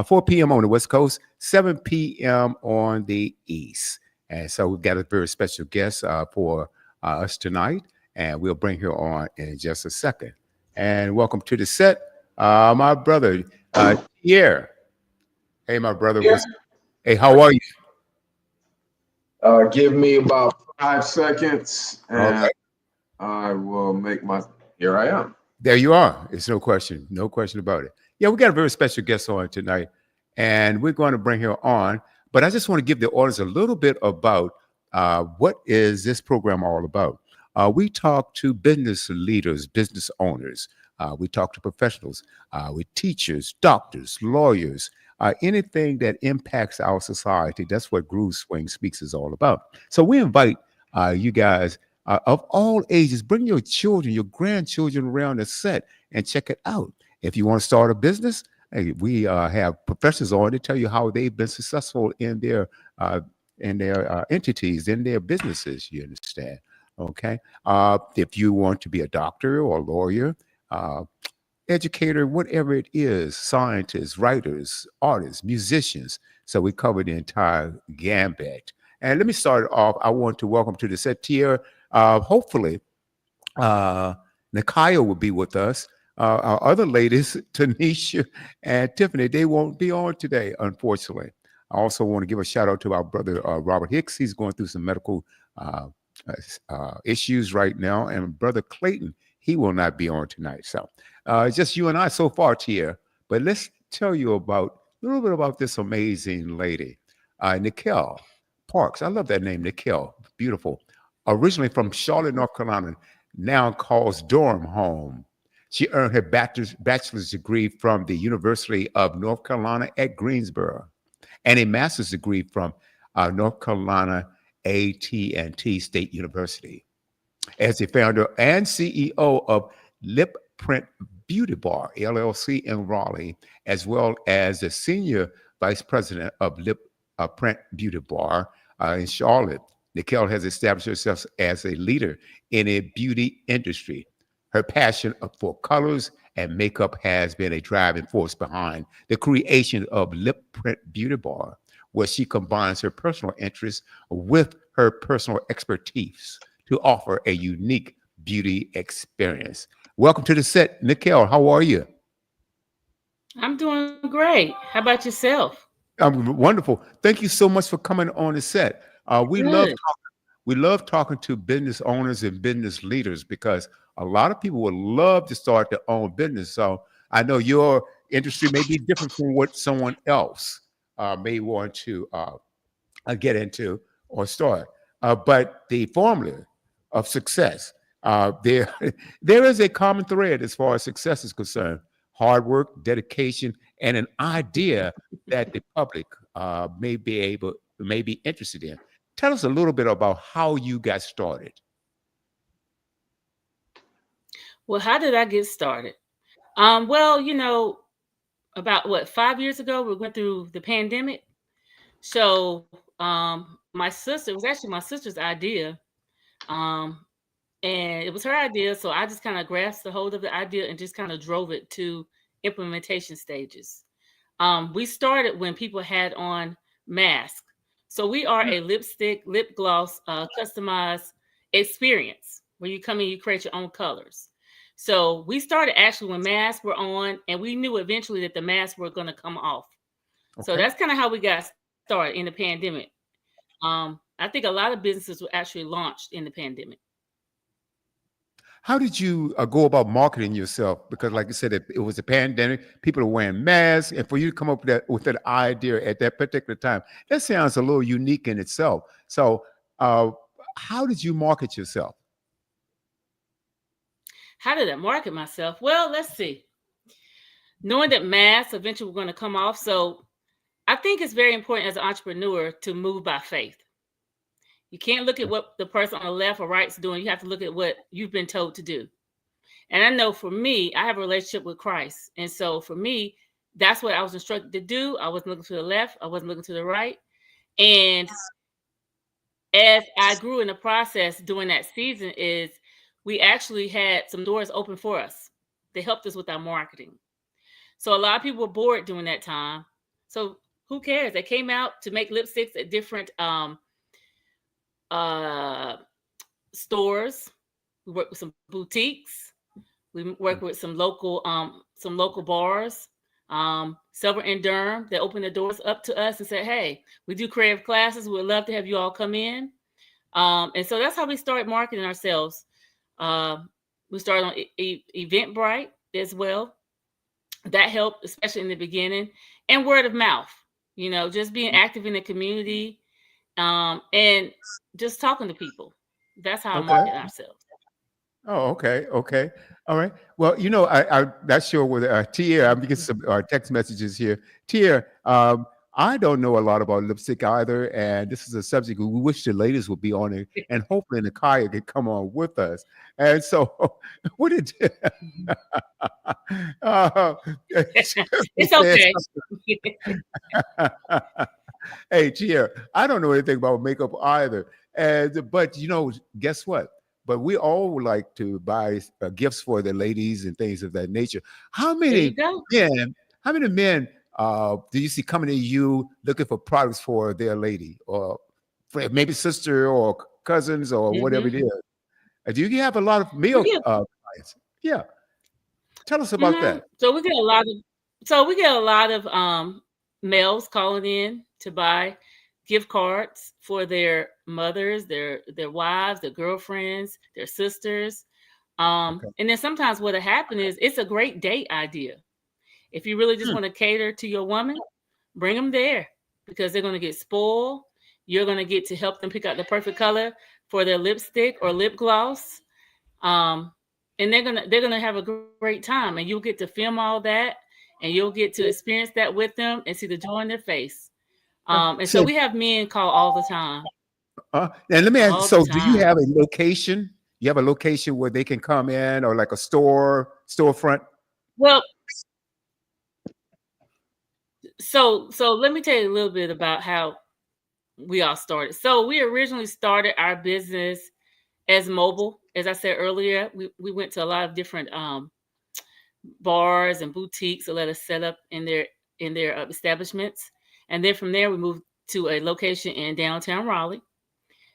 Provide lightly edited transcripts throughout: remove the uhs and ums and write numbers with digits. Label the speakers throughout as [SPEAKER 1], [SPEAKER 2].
[SPEAKER 1] 4 p.m. on the West Coast, 7 p.m. on the East. And so we've got a very special guest for us tonight, and we'll bring her on in just a second. And welcome to the set, my brother, Pierre. Hey, my brother. Hey, how are you?
[SPEAKER 2] Give me about 5 seconds
[SPEAKER 1] All
[SPEAKER 2] and
[SPEAKER 1] right.
[SPEAKER 2] I will make my. Here I am.
[SPEAKER 1] There you are. It's no question about it. Yeah, we got a very special guest on tonight, and we're going to bring her on. But I just want to give the audience a little bit about what is this program all about. We talk to business leaders, business owners. We talk to professionals, with teachers, doctors, lawyers, anything that impacts our society. That's what Groove Swing Speaks is all about. So we invite you guys of all ages. Bring your children, your grandchildren around the set and check it out. If you want to start a business, hey, we have professionals on to tell you how they've been successful in their entities, in their businesses. You understand? Okay. If you want to be a doctor or a lawyer, uh, educator, whatever it is, scientists, writers, artists, musicians. So we cover the entire gambit. And let me start off. I want to welcome to the set here. Hopefully, uh, Nakaya will be with us. Our other ladies, Tanisha and Tiffany, they won't be on today, unfortunately. I also want to give a shout out to our brother Robert Hicks. He's going through some medical uh, issues right now, and brother Clayton, he will not be on tonight. So it's just you and I so far, Tia. But let's tell you about a little bit about this amazing lady, Nikel Parks. I love that name, Nikel. Beautiful. Originally from Charlotte, North Carolina, now calls Durham home. She earned her bachelor's degree from the University of North Carolina at Greensboro and a master's degree from North Carolina A&T State University. As the founder and CEO of Lip Print Beauty Bar, LLC in Raleigh, as well as the senior vice president of Lip Print Beauty Bar in Charlotte. Nikel has established herself as a leader in a beauty industry. Her passion for colors and makeup has been a driving force behind the creation of Lip Print Beauty Bar, where she combines her personal interests with her personal expertise to offer a unique beauty experience. Welcome to the set, Nikel. How are you?
[SPEAKER 3] I'm doing great. How about yourself?
[SPEAKER 1] Wonderful. Thank you so much for coming on the set.
[SPEAKER 3] Good.
[SPEAKER 1] We love talking to business owners and business leaders because a lot of people would love to start their own business. So I know your industry may be different from what someone else may want to get into or start. But the formula of success, there there is a common thread as far as success is concerned: hard work, dedication, and an idea that the public may be interested in. Tell us a little bit about how you got started.
[SPEAKER 3] Well, how did I get started? Well, about what 5 years ago, we went through the pandemic. So, my sister, it was actually my sister's idea, um, and it was her idea. So I just kind of grasped the hold of the idea and just kind of drove it to implementation stages. We started when people had on masks. So we are a lipstick, lip gloss, customized experience where you come in, you create your own colors. So we started actually when masks were on, and we knew eventually that the masks were going to come off. So
[SPEAKER 1] Okay.
[SPEAKER 3] that's kind of how we got started in the pandemic. I think a lot of businesses were actually launched in the pandemic.
[SPEAKER 1] How did you go about marketing yourself? Because, like you said, it was a pandemic. People are wearing masks, and for you to come up with that idea at that particular time, that sounds a little unique in itself. So, uh, how did you market yourself?
[SPEAKER 3] How did I market myself? Well, let's see. Knowing that masks eventually were going to come off. So I think it's very important as an entrepreneur to move by faith. You can't look at what the person on the left or right is doing. You have to look at what you've been told to do. And I know for me, I have a relationship with Christ. And so for me, that's what I was instructed to do. I wasn't looking to the left, I wasn't looking to the right. And as I grew in the process during that season, is we actually had some doors open for us. They helped us with our marketing. So a lot of people were bored during that time. So who cares? They came out to make lipsticks at different uh, stores. We work with some boutiques. We work with some local bars. Silver and Durham, they opened the doors up to us and said, "Hey, we do creative classes. We'd love to have you all come in." And so that's how we started marketing ourselves. We started on Eventbrite as well. That helped, especially in the beginning, and word of mouth. You know, just being active in the community, and just talking to people. That's how I
[SPEAKER 1] Okay.
[SPEAKER 3] market ourselves.
[SPEAKER 1] Oh, okay, okay, all right. Well, I not sure whether Tia. I'm getting some text messages here. Tia, I don't know a lot about lipstick either, and this is a subject we wish the ladies would be on it, and hopefully Nakaya could come on with us. And so, what did uh,
[SPEAKER 3] It's okay.
[SPEAKER 1] hey, Tia, I don't know anything about makeup either, but guess what? But we all would like to buy gifts for the ladies and things of that nature. How
[SPEAKER 3] There you
[SPEAKER 1] many
[SPEAKER 3] go.
[SPEAKER 1] men? How many men do you see coming to you looking for products for their lady, or for maybe sister or cousins or whatever it
[SPEAKER 3] Mm-hmm.
[SPEAKER 1] is? Do you have a lot of
[SPEAKER 3] We
[SPEAKER 1] male
[SPEAKER 3] get
[SPEAKER 1] clients? Yeah, tell us about that.
[SPEAKER 3] So we get a lot of males calling in to buy gift cards for their mothers, their wives, their girlfriends, their sisters.
[SPEAKER 1] Okay.
[SPEAKER 3] And then sometimes what'll happen is it's a great date idea. If you really just
[SPEAKER 1] Hmm.
[SPEAKER 3] want to cater to your woman, bring them there because they're going to get spoiled. You're going to get to help them pick out the perfect color for their lipstick or lip gloss. And they're gonna have a great time, and you'll get to film all that, and you'll get to experience that with them and see the joy in their face. And so
[SPEAKER 1] So,
[SPEAKER 3] we have men call all the time,
[SPEAKER 1] and let me ask.
[SPEAKER 3] all the
[SPEAKER 1] So, do you
[SPEAKER 3] time.
[SPEAKER 1] have a location? You have a location where they can come in, or like a storefront?
[SPEAKER 3] Well, so let me tell you a little bit about how we all started. So we originally started our business as mobile. As I said earlier, we went to a lot of different bars and boutiques to let us set up in their establishments, and then from there we moved to a location in downtown Raleigh.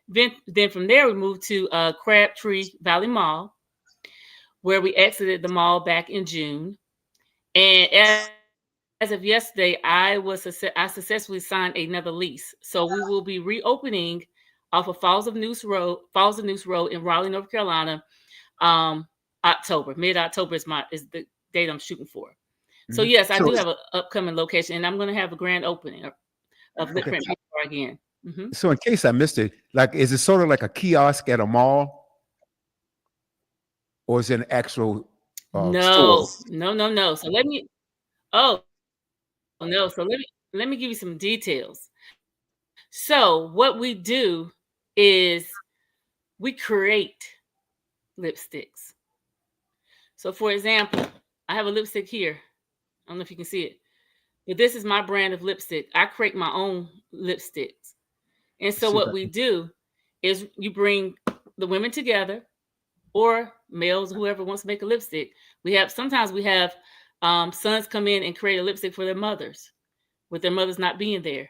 [SPEAKER 3] Then from there we moved to Crabtree Valley Mall, where we exited the mall back in June. And as of yesterday, I successfully signed another lease, so we will be reopening off of Falls of News Road in Raleigh, North Carolina. Mid October is the date I'm shooting for. So
[SPEAKER 1] Mhm.
[SPEAKER 3] yes, I
[SPEAKER 1] So,
[SPEAKER 3] do have an upcoming location, and I'm going to have a grand opening of Lip
[SPEAKER 1] okay.
[SPEAKER 3] Print Bar again. Mhm.
[SPEAKER 1] So, in case I missed it, like, is it sort of like a kiosk at a mall, or is it an actual store?
[SPEAKER 3] No. So let me. Oh no. So let me give you some details. So what we do is we create lipsticks. So for example, I have a lipstick here. I don't know if you can see it, but this is my brand of lipstick. I create my own lipsticks. And
[SPEAKER 1] Let's
[SPEAKER 3] so
[SPEAKER 1] see if
[SPEAKER 3] what
[SPEAKER 1] I
[SPEAKER 3] we
[SPEAKER 1] can.
[SPEAKER 3] do is you bring the women together, or males, whoever wants to make a lipstick. Sometimes we have sons come in and create a lipstick for their mothers, with their mothers not being there.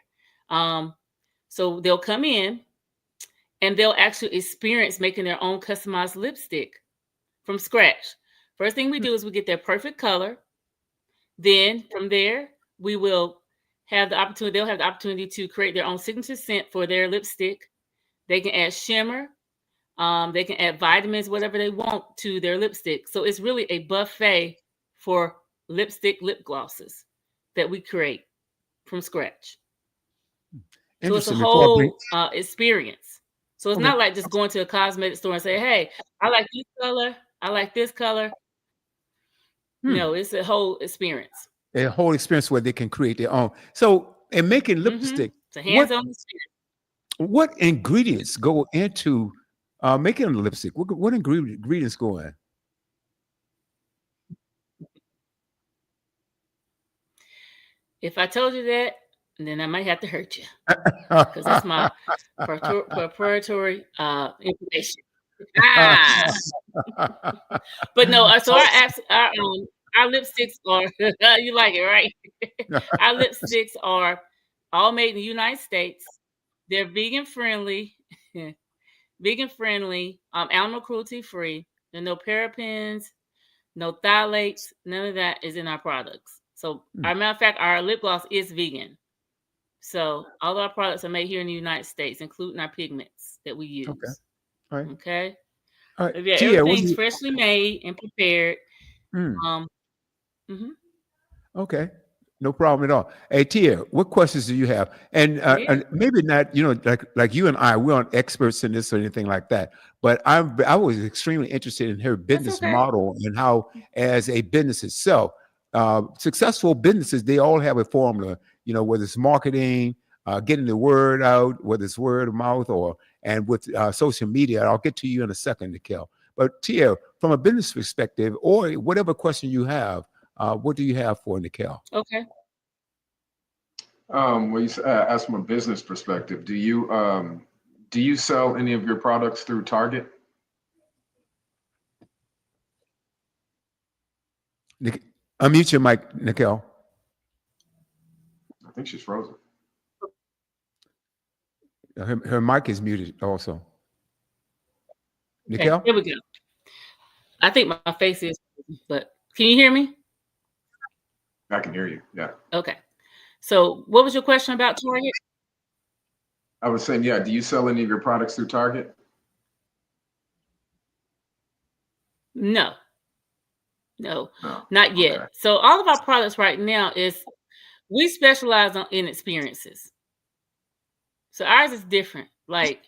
[SPEAKER 3] Um, so they'll come in and they'll actually experience making their own customized lipstick from scratch. First thing we do is we get their perfect color. Then from there, we will they'll have the opportunity to create their own signature scent for their lipstick. They can add shimmer, they can add vitamins, whatever they want to their lipstick. So it's really a buffet for lip glosses that we create from scratch. So it's a
[SPEAKER 1] Interesting. Before I bring.
[SPEAKER 3] whole experience. So it's
[SPEAKER 1] Okay.
[SPEAKER 3] not like just going to a cosmetic store and say, "Hey, I like this color. I like this color."
[SPEAKER 1] Hmm.
[SPEAKER 3] No, it's a whole experience.
[SPEAKER 1] A whole experience where they can create their own. So, in making lipstick,
[SPEAKER 3] It's a
[SPEAKER 1] what
[SPEAKER 3] hands-on experience.
[SPEAKER 1] what ingredients go into making a lipstick? What ingredients go in?
[SPEAKER 3] If I told you that, then I might have to hurt you because that's my proprietary information. Ah, but no. So our apps, our lipsticks are you like it, right? Our lipsticks are all made in the United States. They're vegan friendly, animal cruelty free. There are no parabens, no phthalates, none of that is in our products. So, as a matter of fact, our lip gloss is vegan. So, all of our products are made here in the United States, including our pigments that we use.
[SPEAKER 1] Okay. All right.
[SPEAKER 3] Okay.
[SPEAKER 1] All right.
[SPEAKER 3] Yeah,
[SPEAKER 1] Tia, what do
[SPEAKER 3] everything's
[SPEAKER 1] you?
[SPEAKER 3] freshly made and prepared.
[SPEAKER 1] Mm,
[SPEAKER 3] Mhm.
[SPEAKER 1] okay. No problem at all. Hey, Tia, what questions do you have?
[SPEAKER 3] Yeah.
[SPEAKER 1] And maybe not, like you and I, we aren't experts in this or anything like that. But I was extremely interested in her
[SPEAKER 3] That's
[SPEAKER 1] business
[SPEAKER 3] okay.
[SPEAKER 1] model and how, as a business itself, successful businesses, they all have a formula. Whether it's marketing, getting the word out, whether it's word of mouth, and with social media. I'll get to you in a second, Nikhil. But Tia, from a business perspective, or whatever question you have, what do you have for Nikhil?
[SPEAKER 3] Okay.
[SPEAKER 2] Well, as from a business perspective, do you sell any of your products through Target?
[SPEAKER 1] Unmute your mic, Nikhil.
[SPEAKER 2] I think she's frozen.
[SPEAKER 1] Her mic is muted also.
[SPEAKER 3] Okay,
[SPEAKER 1] Nikhil?
[SPEAKER 3] here we go. I think my face is, but can you hear me?
[SPEAKER 2] I can hear you. Yeah.
[SPEAKER 3] Okay. So, what was your question about Target?
[SPEAKER 2] I was saying, yeah, do you sell any of your products through Target?
[SPEAKER 3] No,
[SPEAKER 2] No.
[SPEAKER 3] not yet.
[SPEAKER 2] Okay.
[SPEAKER 3] So, all of our products right now we specialize in experiences. So, ours is different. Like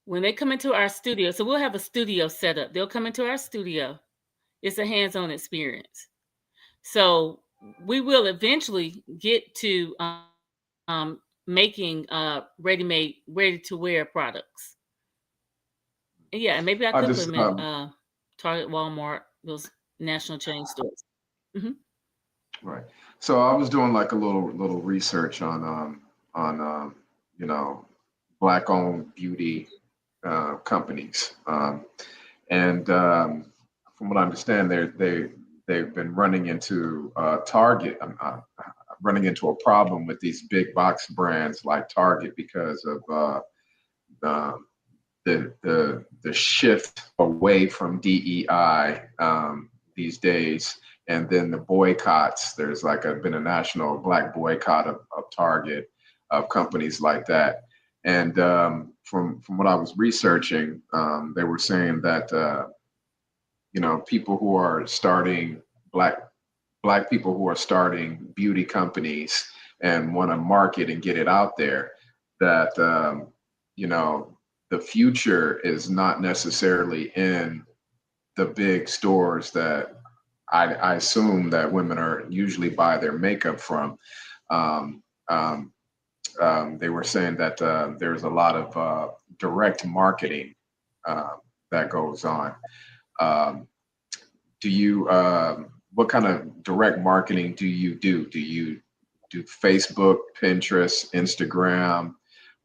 [SPEAKER 3] when they come into our studio, so we'll have a studio set up. They'll come into our studio. It's a hands-on experience. So, we will eventually get to making ready-made, ready-to-wear products. Yeah, and maybe I
[SPEAKER 2] I
[SPEAKER 3] could
[SPEAKER 2] just
[SPEAKER 3] put them in Target, Walmart, those national chain stores. Mhm.
[SPEAKER 2] right. So I was doing like a little research on Black-owned beauty companies, and from what I understand, they've been running into Target, running into a problem with these big box brands like Target because of the shift away from DEI these days, and then the boycotts. There's been a national Black boycott of Target, of companies like that. And from what I was researching, they were saying that people who are starting black people who are starting beauty companies and want to market and get it out there, that the future is not necessarily in the big stores that I assume that women are usually buy their makeup from. Um, um, they were saying that there's a lot of direct marketing that goes on. Um, what kind of direct marketing do you do? Do you do Facebook, Pinterest, Instagram,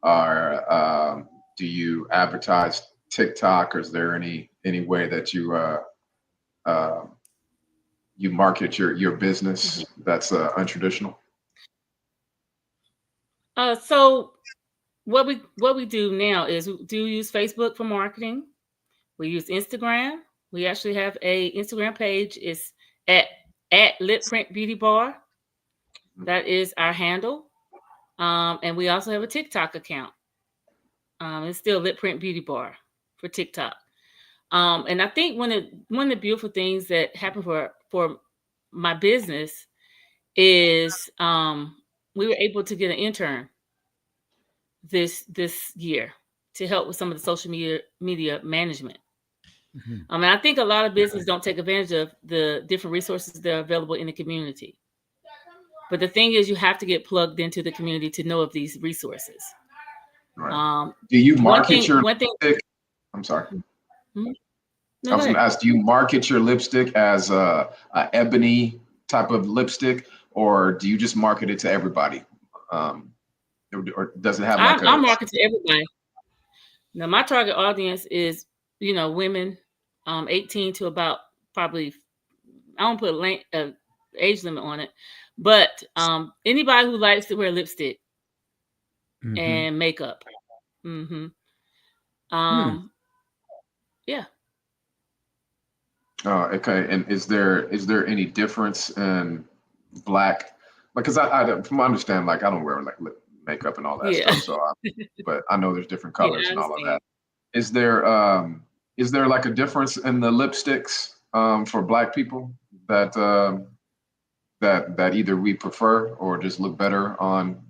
[SPEAKER 2] or do you advertise TikTok? Or is there any way that you market your business that's untraditional?
[SPEAKER 3] So what we do now is we do use Facebook for marketing. We use Instagram. We actually have a Instagram page. It's at Lip Print Beauty Bar. That is our handle. And we also have a TikTok account. It's still Lip Print Beauty Bar for TikTok. And I think one of the beautiful things that happened for my business is we were able to get an intern this year to help with some of the social media management. And I think a lot of businesses don't take advantage of the different resources that are available in the community. But the thing is, you have to get plugged into the community to know of these resources.
[SPEAKER 2] Right. Do you market your lipstick? I'm sorry.
[SPEAKER 3] No,
[SPEAKER 2] I was going to ask, do you market your lipstick as a ebony type of lipstick, or do you just market it to everybody? Or does it have
[SPEAKER 3] I market to everybody. Now, my target audience is, women 18 to about probably I don't put age limit on it, but anybody who likes to wear lipstick and makeup. Mm-hmm. Yeah.
[SPEAKER 2] Okay. And is there any difference in Black? Like, cause from my understand, like I don't wear like lip makeup and all that
[SPEAKER 3] Yeah.
[SPEAKER 2] stuff. So, but I know there's different colors
[SPEAKER 3] Yeah, I
[SPEAKER 2] and all of
[SPEAKER 3] understand.
[SPEAKER 2] that. Is there like a difference in the lipsticks for Black people that that either we prefer or just look better on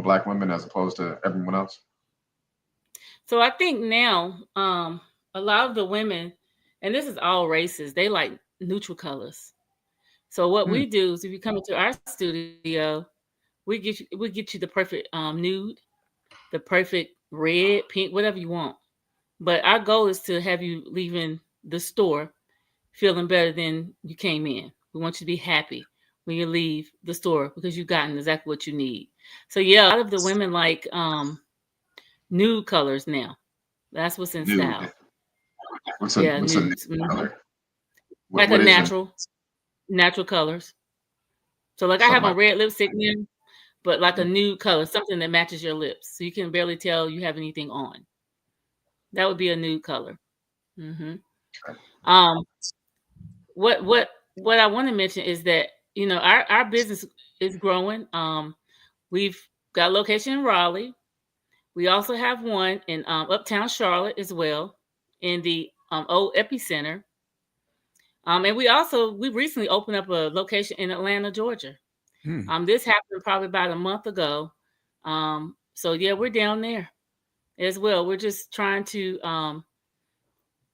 [SPEAKER 2] Black women as opposed to everyone else?
[SPEAKER 3] So I think now, a lot of the women, and this is all races, they like neutral colors. So what we do is, if you come into our studio, we get you the perfect nude, the perfect red, pink, whatever you want. But our goal is to have you leaving the store feeling better than you came in. We want you to be happy when you leave the store because you've gotten exactly what you need. So yeah, a lot of the women like nude colors now. That's what's in style.
[SPEAKER 2] Nude. What's a
[SPEAKER 3] Yeah,
[SPEAKER 2] nude
[SPEAKER 3] nudes.
[SPEAKER 2] color?
[SPEAKER 3] Like a
[SPEAKER 2] What is a
[SPEAKER 3] natural colors. So like I
[SPEAKER 2] something
[SPEAKER 3] have on
[SPEAKER 2] like
[SPEAKER 3] red lipstick now, but like a
[SPEAKER 2] that?
[SPEAKER 3] nude color, something that matches your lips, so you can barely tell you have anything on. That would be a nude color. hmm
[SPEAKER 2] Okay.
[SPEAKER 3] Um, what I want to mention is that our business is growing. We've got a location in Raleigh. We also have one in Uptown Charlotte as well, in the old epicenter. And we recently opened up a location in Atlanta, Georgia. This happened probably about a month ago. So yeah, we're down there as well. We're just trying to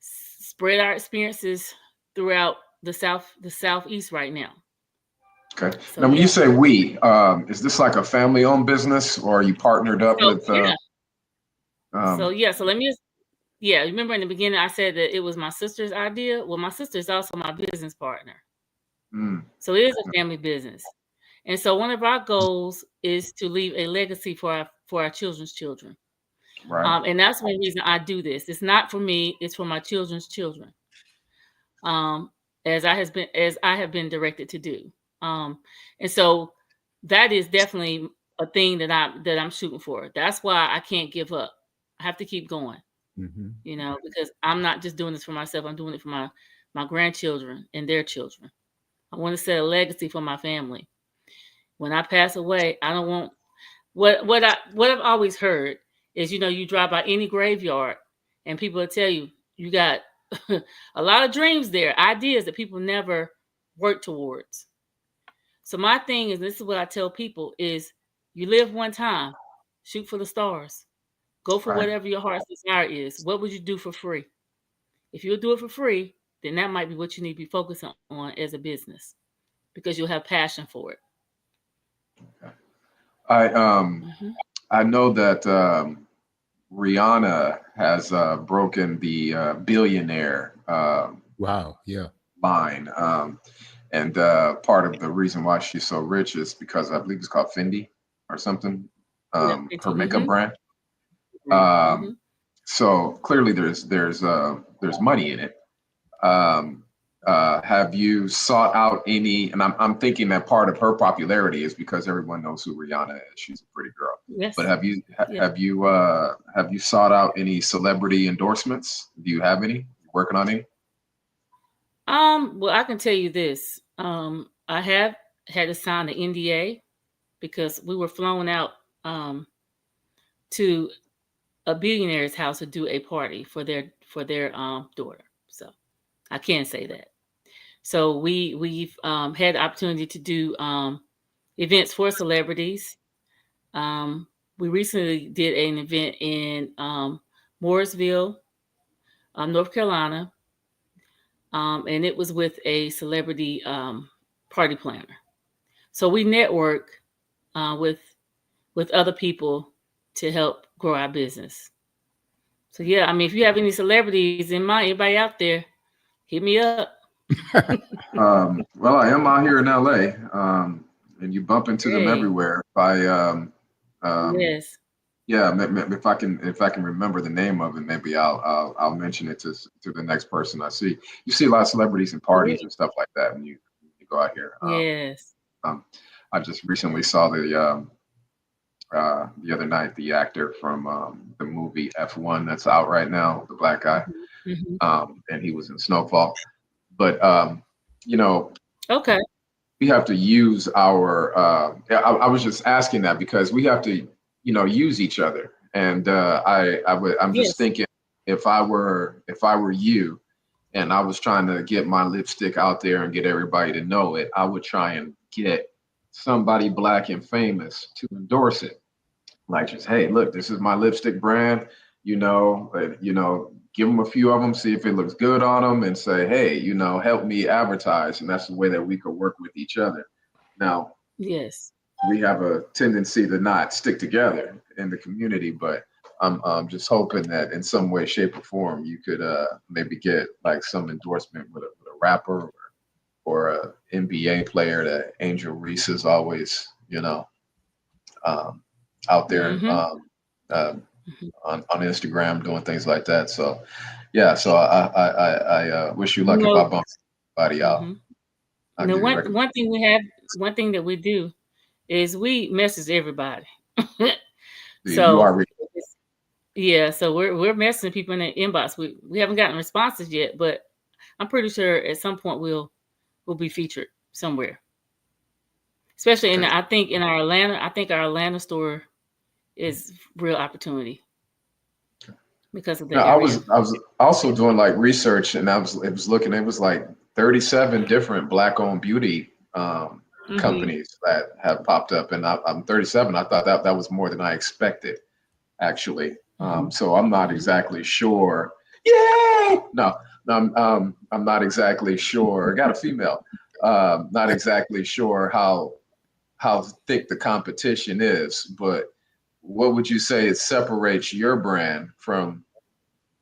[SPEAKER 3] spread our experiences throughout the southeast right now.
[SPEAKER 2] Okay.
[SPEAKER 3] So
[SPEAKER 2] Now, when you
[SPEAKER 3] yeah.
[SPEAKER 2] say we, is this like a family-owned business, or are you partnered up
[SPEAKER 3] So
[SPEAKER 2] with?
[SPEAKER 3] yeah.
[SPEAKER 2] Um,
[SPEAKER 3] So let me just remember in the beginning I said that it was my sister's idea. Well, my sister is also my business partner.
[SPEAKER 2] mm,
[SPEAKER 3] So it is a family business. And so one of our goals is to leave a legacy for our children's children.
[SPEAKER 2] right.
[SPEAKER 3] And that's one reason I do this. It's not for me, it's for my children's children. As I have been directed to do. And so that is definitely a thing that I'm shooting for. That's why I can't give up. I have to keep going. Because I'm not just doing this for myself. I'm doing it for my grandchildren and their children. I want to set a legacy for my family. When I pass away, I don't want what I've always heard is, you drive by any graveyard and people will tell you got a lot of dreams there, ideas that people never work towards. So my thing is, this is what I tell people is, you live one time, shoot for the stars. Go for
[SPEAKER 2] Right.
[SPEAKER 3] whatever your heart's desire is. What would you do for free? If you'll do it for free, then that might be what you need to be focusing on as a business, because you'll have passion for it.
[SPEAKER 2] I know that Rihanna has broken the billionaire
[SPEAKER 1] Wow. Yeah.
[SPEAKER 2] line, and part of the reason why she's so rich is because I believe it's called Fendi or something,
[SPEAKER 3] Yeah.
[SPEAKER 2] her makeup brand.
[SPEAKER 3] Mm-hmm.
[SPEAKER 2] So clearly there's money in it. Have you sought out any? And I'm thinking that part of her popularity is because everyone knows who Rihanna is. She's a pretty girl.
[SPEAKER 3] Yes.
[SPEAKER 2] But have you
[SPEAKER 3] Yeah.
[SPEAKER 2] have you sought out any celebrity endorsements? Do you have any? You working on any?
[SPEAKER 3] Well, I can tell you this. I have had to sign the NDA because we were flown out to a billionaire's house to do a party for their daughter. So I can't say that. So we've had the opportunity to do events for celebrities. We recently did an event in Mooresville, North Carolina, and it was with a celebrity party planner. So we network with other people to help grow our business. So yeah, I mean, if you have any celebrities in mind, anybody out there, hit me up.
[SPEAKER 2] Well, I am out here in LA, and you bump into them
[SPEAKER 3] Hey.
[SPEAKER 2] everywhere.
[SPEAKER 3] Yes.
[SPEAKER 2] Yeah, if I can remember the name of it, maybe I'll mention it to the next person I see. You see a lot of celebrities and parties and stuff like that when you go out here.
[SPEAKER 3] Yes.
[SPEAKER 2] I just recently saw the other night the actor from the movie F1 that's out right now, the black guy, and he was in Snowfall. But you know,
[SPEAKER 3] Okay.
[SPEAKER 2] we have to use our. I was just asking that because we have to, use each other. And I'm just
[SPEAKER 3] Yes.
[SPEAKER 2] thinking, if I were you, and I was trying to get my lipstick out there and get everybody to know it, I would try and get somebody black and famous to endorse it. Like, just, hey, look, this is my lipstick brand. Give them a few of them, see if it looks good on them, and say, hey, help me advertise. And that's the way that we could work with each other. Now,
[SPEAKER 3] Yes.
[SPEAKER 2] we have a tendency to not stick together in the community, but I'm just hoping that in some way, shape, or form, you could maybe get like some endorsement with a rapper or a NBA player that Angel Reese is always, out there on Instagram doing things like that. So, yeah. So I wish you luck if I bump somebody out.
[SPEAKER 3] Now, one thing that we do is we message everybody.
[SPEAKER 2] You are.
[SPEAKER 3] Yeah, so we're messaging people in the inbox. We haven't gotten responses yet, but I'm pretty sure at some point we'll be featured somewhere. Especially I think our Atlanta store is real opportunity because of the area.
[SPEAKER 2] I was also doing like research, and it was like 37 different black-owned beauty companies that have popped up, and I'm 37. I thought that was more than I expected, actually. So I'm not exactly sure. Yeah, no, I'm not exactly sure. I got a female. Not exactly sure how thick the competition is, but what would you say it separates your brand from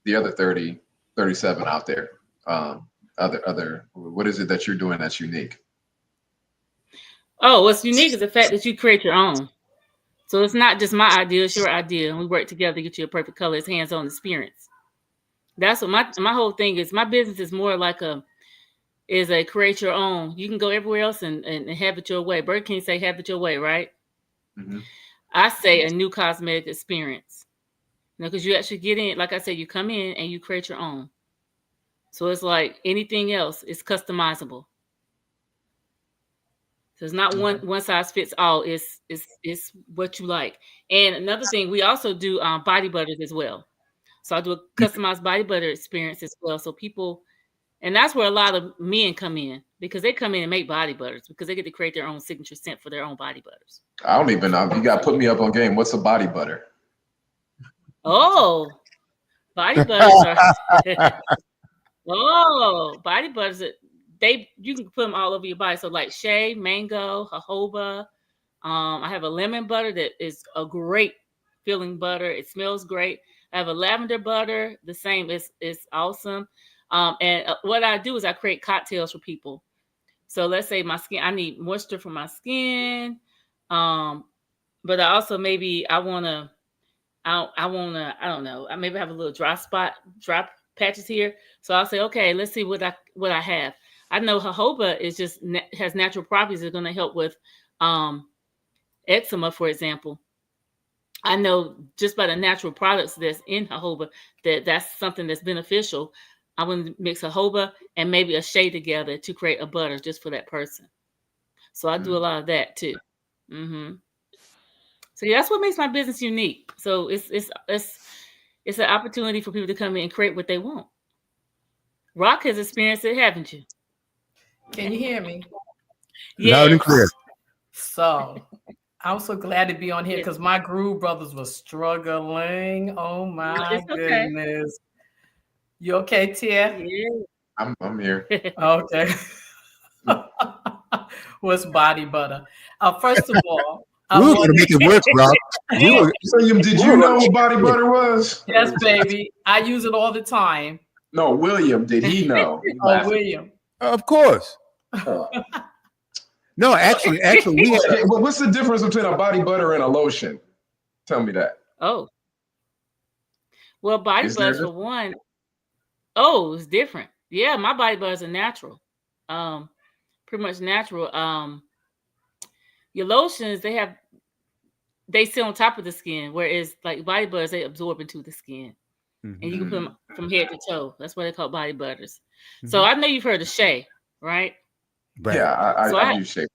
[SPEAKER 2] the other 37 out there? What is it that you're doing that's unique?
[SPEAKER 3] Oh, what's unique is the fact that you create your own. So it's not just my idea, it's your idea, and we work together to get you a perfect color. It's hands-on experience. That's what my whole thing is. My business is more like a create your own. You can go everywhere else and have it your way. Burger King say have it your way, right? I say a new cosmetic experience. Because you actually get in, like I said, you come in and you create your own. So it's like anything else, it's customizable. So it's not one size fits all. It's what you like. And another thing, we also do body butters as well. So I do a customized body butter experience as well. So people, and that's where a lot of men come in, because they come in and make body butters because they get to create their own signature scent for their own body butters.
[SPEAKER 2] I don't even know. You got to put me up on game. What's a body butter?
[SPEAKER 3] Oh, body butters are body butters. You can put them all over your body. So like shea, mango, jojoba. I have a lemon butter that is a great feeling butter. It smells great. I have a lavender butter. The same. It's awesome. And what I do is I create cocktails for people. So let's say my skin, I need moisture for my skin. But I also maybe I don't know. Maybe I have a little dry patches here. So I'll say, okay, let's see what I have. I know jojoba has natural properties that are going to help with eczema, for example. I know just by the natural products that's in jojoba that's something that's beneficial. I'm going to mix jojoba and maybe a shea together to create a butter just for that person. So I do a lot of that too. So yeah, that's what makes my business unique. So it's an opportunity for people to come in and create what they want. Rock has experienced it, haven't you?
[SPEAKER 4] Can you hear me?
[SPEAKER 3] Yes.
[SPEAKER 1] Loud and clear.
[SPEAKER 4] So I'm so glad to be on here because my Groove Brothers was struggling. Oh my goodness. You okay, Tia?
[SPEAKER 3] Yeah.
[SPEAKER 2] I'm here.
[SPEAKER 4] Okay. What's body butter? First of all,
[SPEAKER 1] we were going to make it work, Rob.
[SPEAKER 2] William, did you know what body butter was?
[SPEAKER 4] Yes, baby. I use it all the time.
[SPEAKER 2] No, William, did he know?
[SPEAKER 4] William.
[SPEAKER 1] Of course. No, actually, we.
[SPEAKER 2] What's the difference between a body butter and a lotion? Tell me that.
[SPEAKER 3] Oh, well, body
[SPEAKER 2] Is there
[SPEAKER 3] butters
[SPEAKER 2] this?
[SPEAKER 3] for one. Oh, it's different. Yeah, my body butters are natural. Um, Pretty much natural. Your lotions, they sit on top of the skin, whereas like body butters, they absorb into the skin. And you can put them from head to toe. That's why they call body butters. So I know you've heard of Shea, right?
[SPEAKER 1] Right.
[SPEAKER 2] Yeah,
[SPEAKER 3] So
[SPEAKER 2] I've used shape.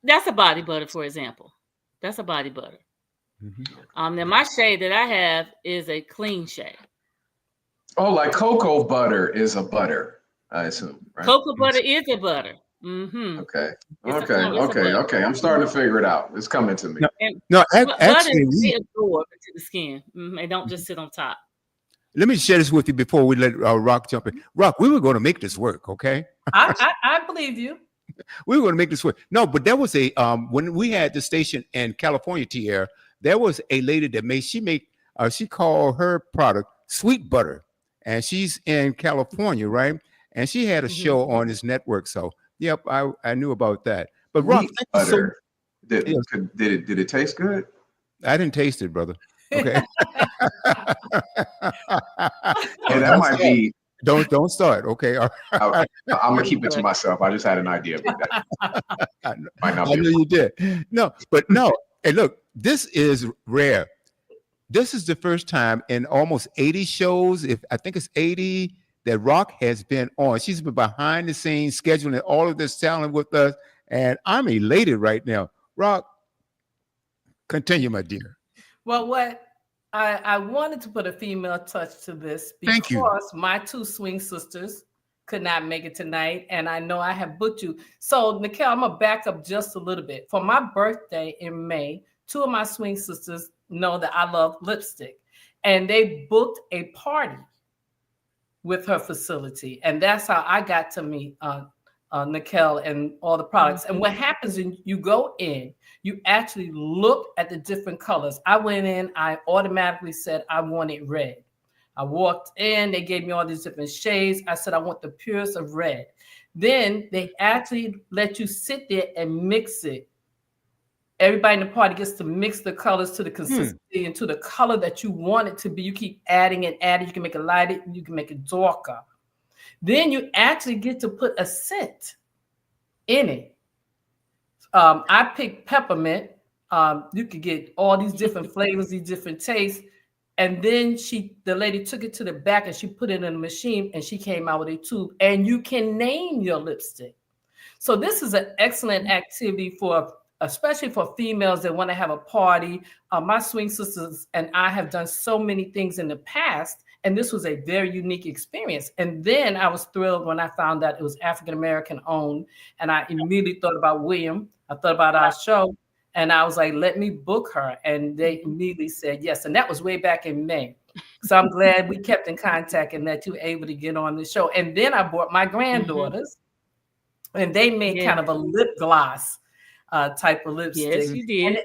[SPEAKER 3] that's a body butter, for example. That's a body butter. Then my Shea that I have is a clean Shea.
[SPEAKER 2] Oh, like cocoa butter is a butter, I assume, right?
[SPEAKER 3] Cocoa butter is a butter. Mm-hmm.
[SPEAKER 2] Okay.
[SPEAKER 3] It's
[SPEAKER 2] Okay.
[SPEAKER 3] a butter.
[SPEAKER 2] Okay. I'm starting to figure it out. It's coming to me.
[SPEAKER 1] No,
[SPEAKER 3] Butters,
[SPEAKER 1] actually,
[SPEAKER 3] they absorb into the skin. They don't just sit on top.
[SPEAKER 1] let me share this with you before we let Rock jump in. Rock, we were going to make this work, okay?
[SPEAKER 4] I believe you.
[SPEAKER 1] We were going to make this work. No, but there was a when we had the station in California, Tierra, there was a lady that she called her product Sweet Butter, and she's in California, right? And she had a show on this network. So, yep, I knew about that. But Rock,
[SPEAKER 2] Sweet butter. Did it taste good?
[SPEAKER 1] I didn't taste it, brother. Okay.
[SPEAKER 2] Hey, that might be.
[SPEAKER 1] Don't start. Okay. All right.
[SPEAKER 2] I'm gonna keep it to myself. I just had an idea about that. Might not
[SPEAKER 1] I
[SPEAKER 2] be.
[SPEAKER 1] knew you did. No, but no. Hey, look, this is rare. This is the first time in almost 80 shows, if I think it's 80, that Rock has been on. She's been behind the scenes scheduling all of this talent with us, and I'm elated right now. Rock, continue, my dear.
[SPEAKER 4] Well, what I wanted to put a female touch to this
[SPEAKER 1] Thank you.
[SPEAKER 4] because my two swing sisters could not make it tonight, and I know I have booked you. So, Nikhil, I'm gonna back up just a little bit. For my birthday in May, two of my swing sisters know that I love lipstick, and they booked a party with her facility, and that's how I got to meet Nikhil and all the products. And what happens is you go in, you actually look at the different colors. I went in, I automatically said I wanted red. I walked in, they gave me all these different shades. I said I want the purest of red. Then they actually let you sit there and mix it. Everybody in the party gets to mix the colors to the consistency and to the color that you want it to be. You keep adding and adding. You can make it lighter, you can make it darker. Then you actually get to put a scent in it. I picked peppermint. You could get all these different flavors, these different tastes. And then the lady took it to the back and she put it in a machine and she came out with a tube. And you can name your lipstick. So this is an excellent activity especially for females that want to have a party. My swing sisters and I have done so many things in the past, and this was a very unique experience. And then I was thrilled when I found out it was African-American owned, and I immediately thought about William. I thought about our show, and I was like, let me book her. And they immediately said yes. And that was way back in May. So I'm glad we kept in contact and that you were able to get on the show. And then I brought my granddaughters, and they made kind of a lip gloss type of lipstick.
[SPEAKER 3] Yes, you did.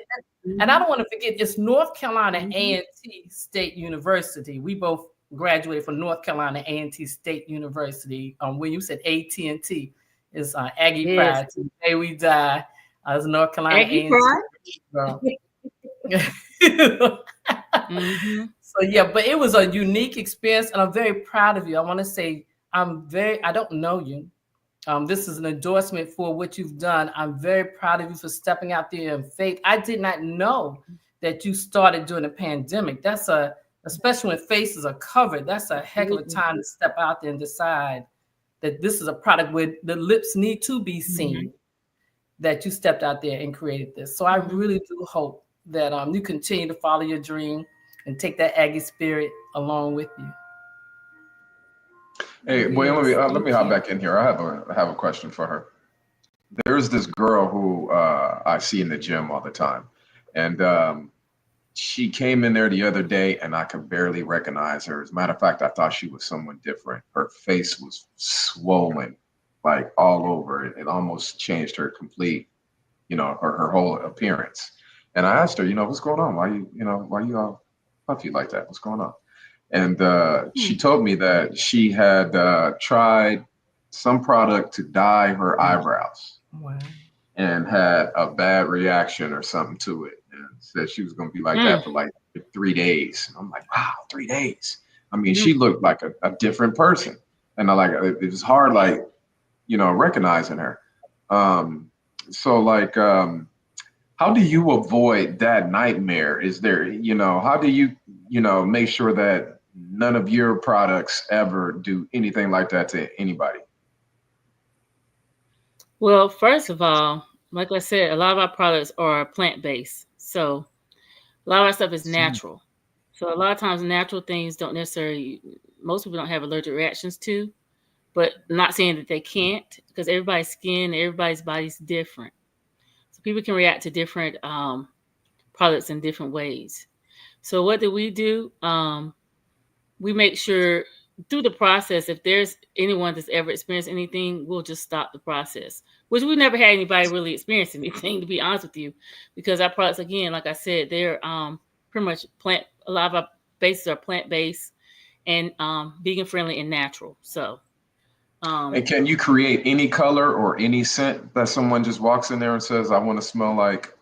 [SPEAKER 4] And I don't want to forget, it's North Carolina A&T State University. We both graduated from North Carolina A&T State University. When you said AT&T, it's Aggie Pride. Today we die. It's North Carolina
[SPEAKER 3] Aggie
[SPEAKER 4] A&T. So yeah, but it was a unique experience, and I'm very proud of you. I want to say I don't know you. This is an endorsement for what you've done. I'm very proud of you for stepping out there in faith. I did not know that you started during a pandemic. Especially when faces are covered, that's a heck of a time to step out there and decide that this is a product where the lips need to be seen, that you stepped out there and created this. So I really do hope that you continue to follow your dream and take that Aggie spirit along with you.
[SPEAKER 2] Hey, boy, let me hop back in here. I have a question for her. There's this girl who I see in the gym all the time, and she came in there the other day, and I could barely recognize her. As a matter of fact, I thought she was someone different. Her face was swollen, like all over. It almost changed her complete, her whole appearance. And I asked her, what's going on? Why you all puffy like that? What's going on? And she told me that she had tried some product to dye her eyebrows and had a bad reaction or something to it, and said she was going to be like that for like 3 days. I'm like, wow, 3 days. I mean, she looked like a different person. And it was hard, like, recognizing her. So like, how do you avoid that nightmare? Is there, how do you, make sure that none of your products ever do anything like that to anybody?
[SPEAKER 3] Well, first of all, like I said, a lot of our products are plant-based. So a lot of our stuff is natural. So a lot of times natural things don't necessarily, most people don't have allergic reactions to, but not saying that they can't, because everybody's skin, everybody's body's different. So people can react to different products in different ways. So what do? We make sure through the process, if there's anyone that's ever experienced anything, we'll just stop the process, which we never had anybody really experience anything, to be honest with you, because our products, again, like I said, they're pretty much a lot of our bases are plant-based and vegan friendly and natural. So
[SPEAKER 2] and can you create any color or any scent that someone just walks in there and says, I want to smell like,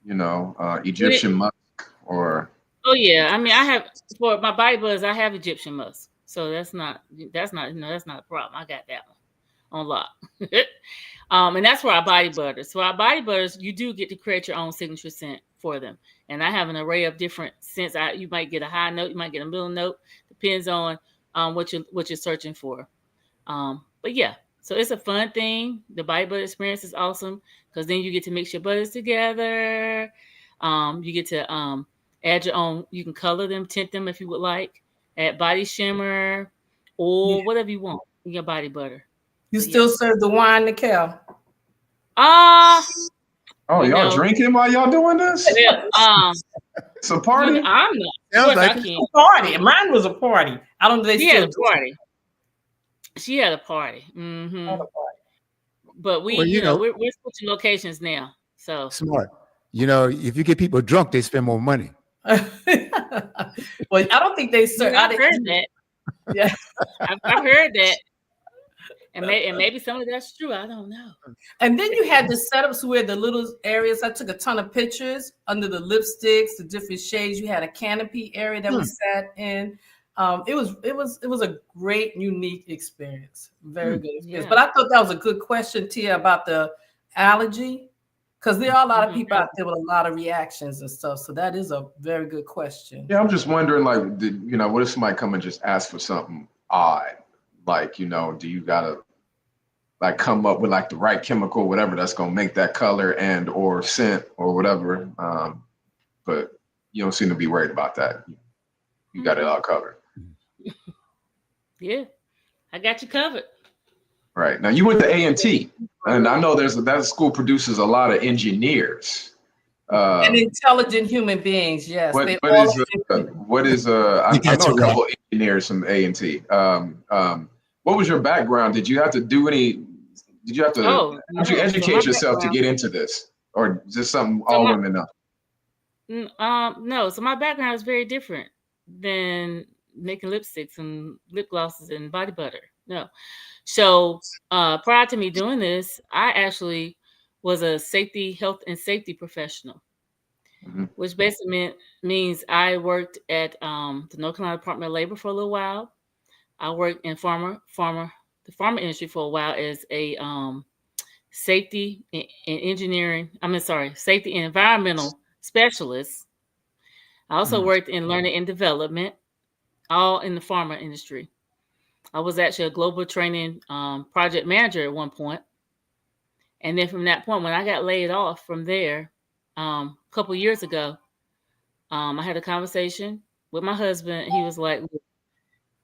[SPEAKER 2] Egyptian musk or?
[SPEAKER 3] Oh yeah, I mean, I have, for my body butters, I have Egyptian musk, so that's not that's not a problem. I got that one on lock. And that's for our body butters. So our body butters, you do get to create your own signature scent for them, and I have an array of different scents. You might get a high note, you might get a middle note, depends on what you're searching for. But yeah, so it's a fun thing. The body butter experience is awesome because then you get to mix your butters together. You get to add your own. You can color them, tint them if you would like. Add body shimmer or whatever you want in your body butter.
[SPEAKER 4] You still serve the wine, Nicole?
[SPEAKER 2] Y'all drinking while y'all doing this? It's a party.
[SPEAKER 3] I'm not.
[SPEAKER 1] Sounds like
[SPEAKER 4] a party. Mine was a party. I don't know. They still
[SPEAKER 3] had a party. She had a party. Mm-hmm. Had a party. But we're switching locations now. So
[SPEAKER 1] smart. If you get people drunk, they spend more money.
[SPEAKER 4] Well, I don't think they serve.
[SPEAKER 3] I've heard that. Yeah, I've heard that. And maybe some of that's true. I don't know.
[SPEAKER 4] And then you had the setups where the little areas. I took a ton of pictures under the lipsticks, the different shades. You had a canopy area that we sat in. It was a great, unique experience. Very good experience. Yeah. But I thought that was a good question, Tia, about the allergy, because there are a lot of people out there with a lot of reactions and stuff. So that is a very good question.
[SPEAKER 2] Yeah, I'm just wondering, like, what if somebody come and just ask for something odd? Like, do you gotta like come up with like the right chemical, whatever, that's gonna make that color and or scent or whatever? But you don't seem to be worried about that. You got it all covered.
[SPEAKER 3] Yeah, I got you covered.
[SPEAKER 2] Right. Now you went to A&T, and I know that school produces a lot of engineers.
[SPEAKER 4] And intelligent human beings, yes.
[SPEAKER 2] I know a couple engineers from A&T. What was your background? Did you have to do any? Did you have to? Did you educate yourself to get into this, or just something all women know?
[SPEAKER 3] No. So my background is very different than making lipsticks and lip glosses and body butter. No. So prior to me doing this, I actually was a health and safety professional, which basically means I worked at the North Carolina Department of Labor for a little while. I worked in the pharma industry for a while as a safety and environmental specialist. I also worked in learning and development, all in the pharma industry. I was actually a global training project manager at one point. And then from that point, when I got laid off from there a couple years ago, I had a conversation with my husband. He was like,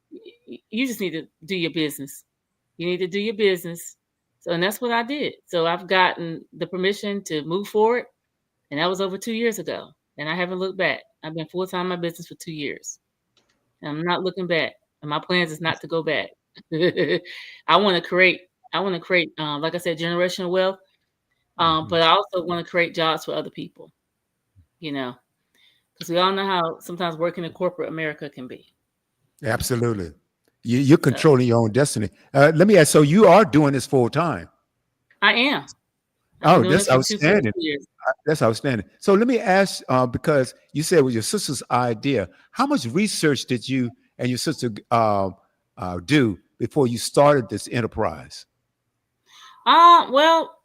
[SPEAKER 3] you just need to do your business. You need to do your business. So, and that's what I did. So I've gotten the permission to move forward. And that was over 2 years ago. And I haven't looked back. I've been full-time in my business for 2 years. And I'm not looking back. And my plans is not to go back. I want to create, like I said, generational wealth. But I also want to create jobs for other people, because we all know how sometimes working in corporate America can be.
[SPEAKER 1] Absolutely. You're controlling your own destiny. Let me ask, so you are doing this full time?
[SPEAKER 3] I am. I've been
[SPEAKER 1] Oh,
[SPEAKER 3] doing
[SPEAKER 1] that's
[SPEAKER 3] this for 2
[SPEAKER 1] outstanding.
[SPEAKER 3] years.
[SPEAKER 1] That's outstanding. So let me ask, because you said it was your sister's idea, how much research did you and your sister do before you started this enterprise?
[SPEAKER 3] Well,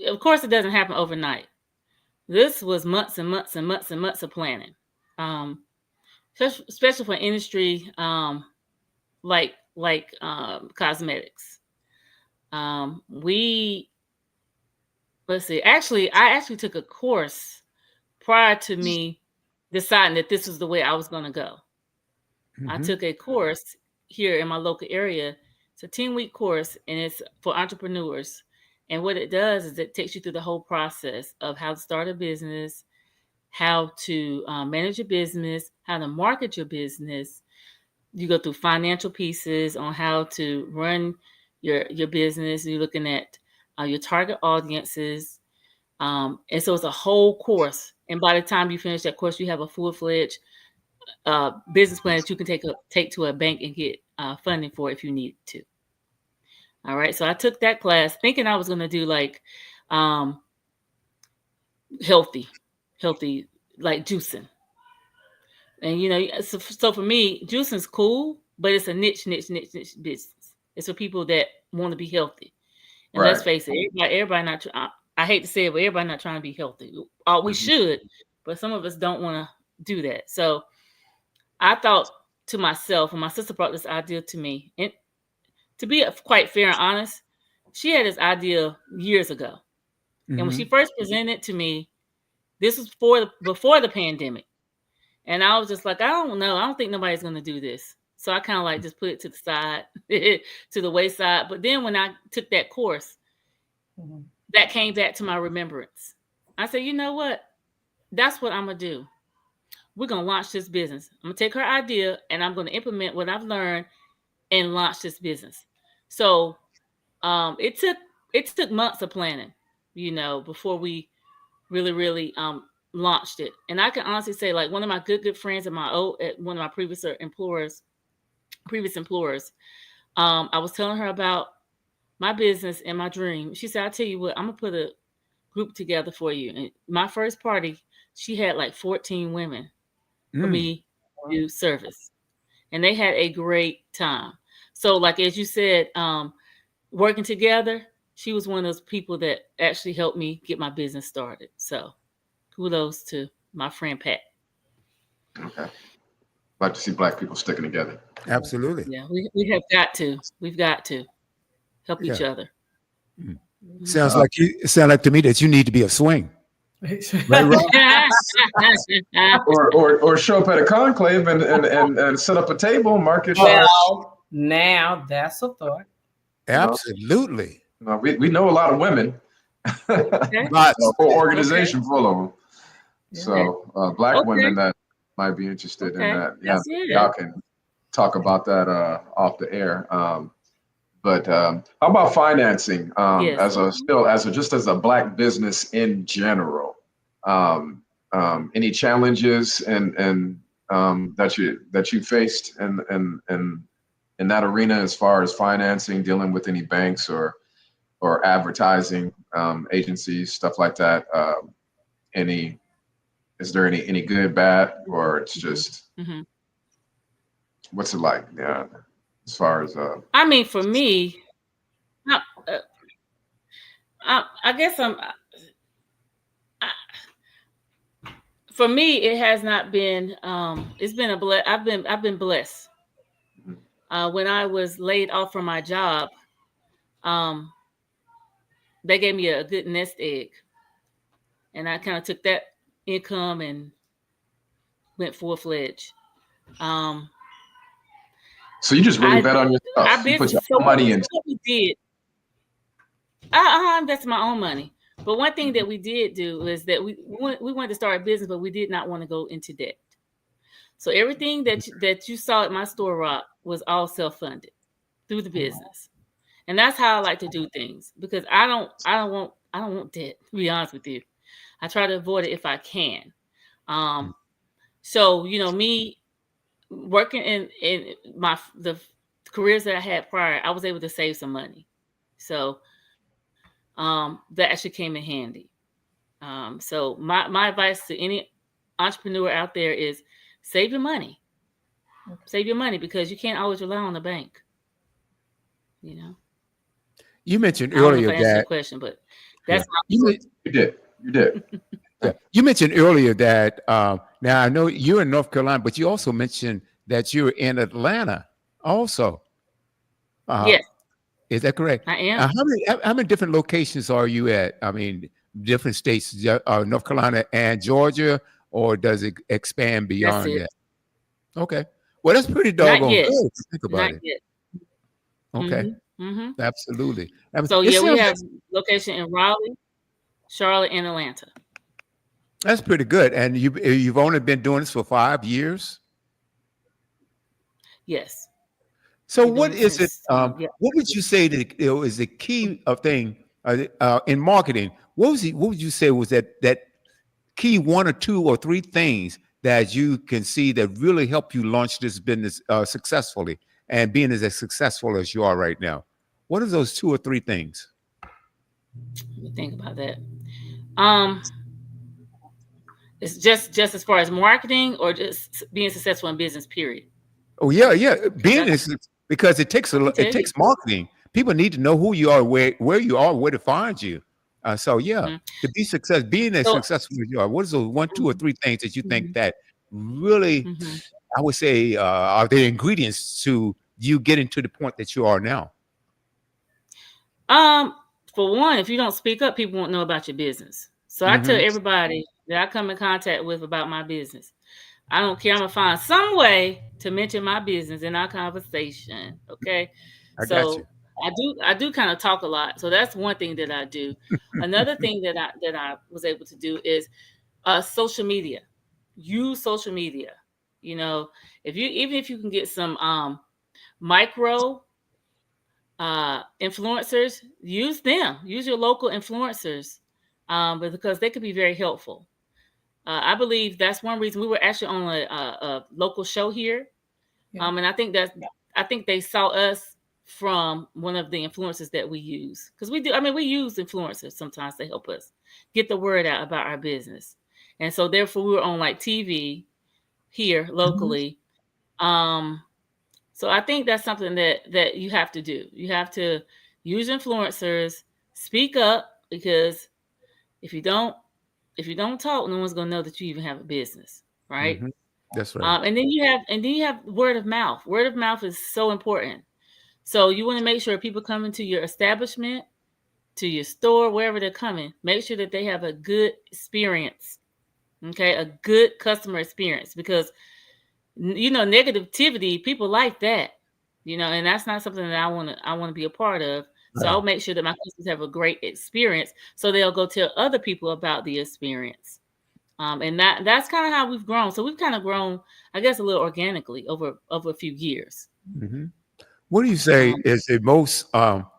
[SPEAKER 3] of course, it doesn't happen overnight. This was months and months and months and months of planning. Um, especially for industry like cosmetics. We let's see. Actually, I actually took a course prior to me deciding that this was the way I was going to go. I
[SPEAKER 1] Mhm.
[SPEAKER 3] took a course here in my local area. It's a 10-week course, and it's for entrepreneurs. And what it does is it takes you through the whole process of how to start a business, how to manage your business, how to market your business. You go through financial pieces on how to run your business. You're looking at your target audiences. And so it's a whole course. And by the time you finish that course, you have a full-fledged business plan that you can take to a bank and get funding for if you need to. All right. So I took that class thinking I was going to do like healthy, like juicing. And so for me, juicing's cool, but it's a niche business. It's for people that want to be healthy. And let's
[SPEAKER 2] Right.
[SPEAKER 3] face it, everybody not. I hate to say it, but everybody not trying to be healthy. We
[SPEAKER 2] Mhm.
[SPEAKER 3] should, but some of us don't want to do that. So I thought to myself, and my sister brought this idea to me, and to be quite fair and honest, she had this idea years ago. And when she
[SPEAKER 1] Mhm.
[SPEAKER 3] first presented to me, this was before the pandemic. And I was just like, I don't know. I don't think nobody's going to do this. So I kind of like just put it to the side, to the wayside. But then when I took that course, that came back to my remembrance. I said, you know what? That's what I'm going to do. We're going to launch this business. I'm going to take her idea and I'm going to implement what I've learned and launch this business. So it took months of planning, before we really launched it. And I can honestly say, like, one of my good friends at one of my previous employers, I was telling her about my business and my dream. She said, I'll tell you what, I'm gonna put a group together for you. And my first party, she had like 14 women for
[SPEAKER 1] Mm.
[SPEAKER 3] me to do service. And they had a great time. So, like as you said, working together, she was one of those people that actually helped me get my business started. So kudos to my friend Pat.
[SPEAKER 2] Okay. Like to see Black people sticking together.
[SPEAKER 1] Absolutely.
[SPEAKER 3] Yeah, we have got to. We've got to help each
[SPEAKER 1] Yeah.
[SPEAKER 3] other.
[SPEAKER 1] Mm.
[SPEAKER 3] Mhm.
[SPEAKER 1] It sounds like to me that you need to be a swing. Right, Rob?
[SPEAKER 2] Or show up at a conclave and set up a table, market.
[SPEAKER 4] Well, now that's a thought.
[SPEAKER 1] Absolutely.
[SPEAKER 2] We know a lot of women.
[SPEAKER 3] Okay.
[SPEAKER 1] But
[SPEAKER 2] A whole organization full of them.
[SPEAKER 4] Yeah.
[SPEAKER 2] So Black
[SPEAKER 3] Okay.
[SPEAKER 2] women that might be interested in
[SPEAKER 3] Okay.
[SPEAKER 2] that. Yeah,
[SPEAKER 3] That's it.
[SPEAKER 2] y'all can talk about that off the air. But how about financing?
[SPEAKER 3] Yes.
[SPEAKER 2] As a Black business in general, any challenges and that you faced in that arena as far as financing, dealing with any banks or advertising agencies, stuff like that. Is there any good, bad, or it's just
[SPEAKER 3] Mhm.
[SPEAKER 2] what's it like? Yeah, as far as
[SPEAKER 3] I mean, for me, I guess for me, it has not been. It's been I've been blessed. When I was laid off from my job, they gave me a good nest egg, and I kind of took that income and went full-fledged.
[SPEAKER 2] so you just really bet on
[SPEAKER 3] Our
[SPEAKER 2] yourself. You put your
[SPEAKER 3] business. So
[SPEAKER 2] own money in.
[SPEAKER 3] what we did, I invested my own money. But one thing that we did do is that we wanted to start a business, but we did not want to go into debt. So everything that you saw at my store, Rock, was all self-funded through the business, and that's how I like to do things because I don't want debt. To be honest with you, I try to avoid it if I can. So me working in the careers that I had prior, I was able to save some money. So that actually came in handy. So my advice to any entrepreneur out there is save your money. Save your money because you can't always rely on the bank. You know.
[SPEAKER 1] You mentioned
[SPEAKER 3] I don't know if
[SPEAKER 1] earlier
[SPEAKER 3] I answered
[SPEAKER 1] that
[SPEAKER 3] the question, but that's
[SPEAKER 1] you,
[SPEAKER 2] You did. You did.
[SPEAKER 1] yeah, you mentioned earlier that now I know you're in North Carolina, but you also mentioned that you're in Atlanta also. Uh,
[SPEAKER 3] yes,
[SPEAKER 1] is that correct?
[SPEAKER 3] I am.
[SPEAKER 1] How many different locations are you at? I mean, different states, North Carolina and Georgia, or does it expand
[SPEAKER 3] That's
[SPEAKER 1] beyond
[SPEAKER 3] it.
[SPEAKER 1] that? Okay. Well, that's pretty
[SPEAKER 3] Not
[SPEAKER 1] doggone
[SPEAKER 3] yet.
[SPEAKER 1] good if you think about
[SPEAKER 3] Not
[SPEAKER 1] it.
[SPEAKER 3] yet.
[SPEAKER 1] Okay.
[SPEAKER 3] Mm-hmm.
[SPEAKER 1] Absolutely. I mean,
[SPEAKER 3] So
[SPEAKER 1] it
[SPEAKER 3] yeah, we
[SPEAKER 1] sounds
[SPEAKER 3] have location in Raleigh, Charlotte, and Atlanta.
[SPEAKER 1] that's pretty good. And you've only been doing this for 5 years.
[SPEAKER 3] Yes.
[SPEAKER 1] So
[SPEAKER 3] Been doing
[SPEAKER 1] what
[SPEAKER 3] it
[SPEAKER 1] is it?
[SPEAKER 3] since yeah.
[SPEAKER 1] What would you say that is the key of thing in marketing? What would you say was that key one or two or three things that you can see that really help you launch this business successfully and being as successful as you are right now? What are those two or three things?
[SPEAKER 3] Let me think about that. It's just as far as marketing or just being successful in business, period.
[SPEAKER 1] Oh yeah.
[SPEAKER 3] Because
[SPEAKER 1] Because it
[SPEAKER 3] I can tell
[SPEAKER 1] takes
[SPEAKER 3] you.
[SPEAKER 1] marketing. People need to know who you are, where you are, where to find you. So yeah,
[SPEAKER 3] Mhm.
[SPEAKER 1] to be being as
[SPEAKER 3] So
[SPEAKER 1] successful as you are, what is those one, two, or three things that you think
[SPEAKER 3] mhm,
[SPEAKER 1] that really,
[SPEAKER 3] mhm.
[SPEAKER 1] I would say, are the ingredients to you getting to the point that you are now?
[SPEAKER 3] For one, if you don't speak up, people won't know about your business. So I tell
[SPEAKER 1] Hmm.
[SPEAKER 3] everybody that I come in contact with about my business, I don't care. I'm gonna find some way to mention my business in our conversation. Okay.
[SPEAKER 1] I got you.
[SPEAKER 3] So I do kind of talk a lot. So that's one thing that I do. Another thing that I was able to do is social media. Use social media. You know, if you even if you can get some micro influencers, use them. Use your local influencers, but because they could be very helpful. I believe that's one reason we were actually on a local show here,
[SPEAKER 4] Yeah.
[SPEAKER 3] and I think they saw us from one of the influencers that we use because we do. I mean, we use influencers sometimes to help us get the word out about our business, and so therefore we were on like TV here
[SPEAKER 4] Mhm.
[SPEAKER 3] locally. Um, so I think that's something that you have to do. You have to use influencers, speak up because if you don't talk, no one's gonna know that you even have a business, right?
[SPEAKER 1] Hmm. That's right.
[SPEAKER 3] And then you have word of mouth. Word of mouth is so important. So you want to make sure people coming to your establishment, to your store, wherever they're coming, make sure that they have a good experience. Okay, a good customer experience because negativity, people like that, and that's not something that I want to be a part of. So
[SPEAKER 1] Right.
[SPEAKER 3] I'll make sure that my customers have a great experience so they'll go tell other people about the experience. And that's kind of how we've grown. So we've kind of grown, I guess, a little organically over a few years.
[SPEAKER 1] Hmm. What do you say
[SPEAKER 3] Um,
[SPEAKER 1] is the most out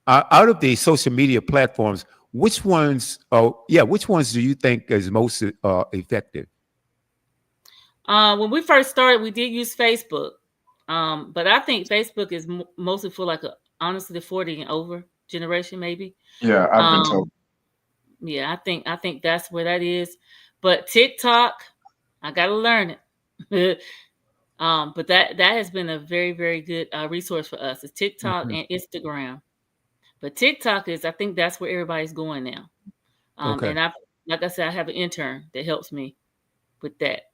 [SPEAKER 1] of the social media platforms? Which ones? Oh, yeah. Which ones do you think is most effective?
[SPEAKER 3] when we first started, we did use Facebook, but I think Facebook is mostly for like honestly the 40 and over generation, maybe.
[SPEAKER 2] Yeah, I've been told.
[SPEAKER 3] Um, Yeah, I think that's where that is. But TikTok, I gotta learn it. But that has been a very, very good resource for us. It's TikTok
[SPEAKER 1] Hmm.
[SPEAKER 3] and Instagram. But TikTok is, I think that's where everybody's going now.
[SPEAKER 1] Okay.
[SPEAKER 3] And like I said, I have an intern that helps me with that.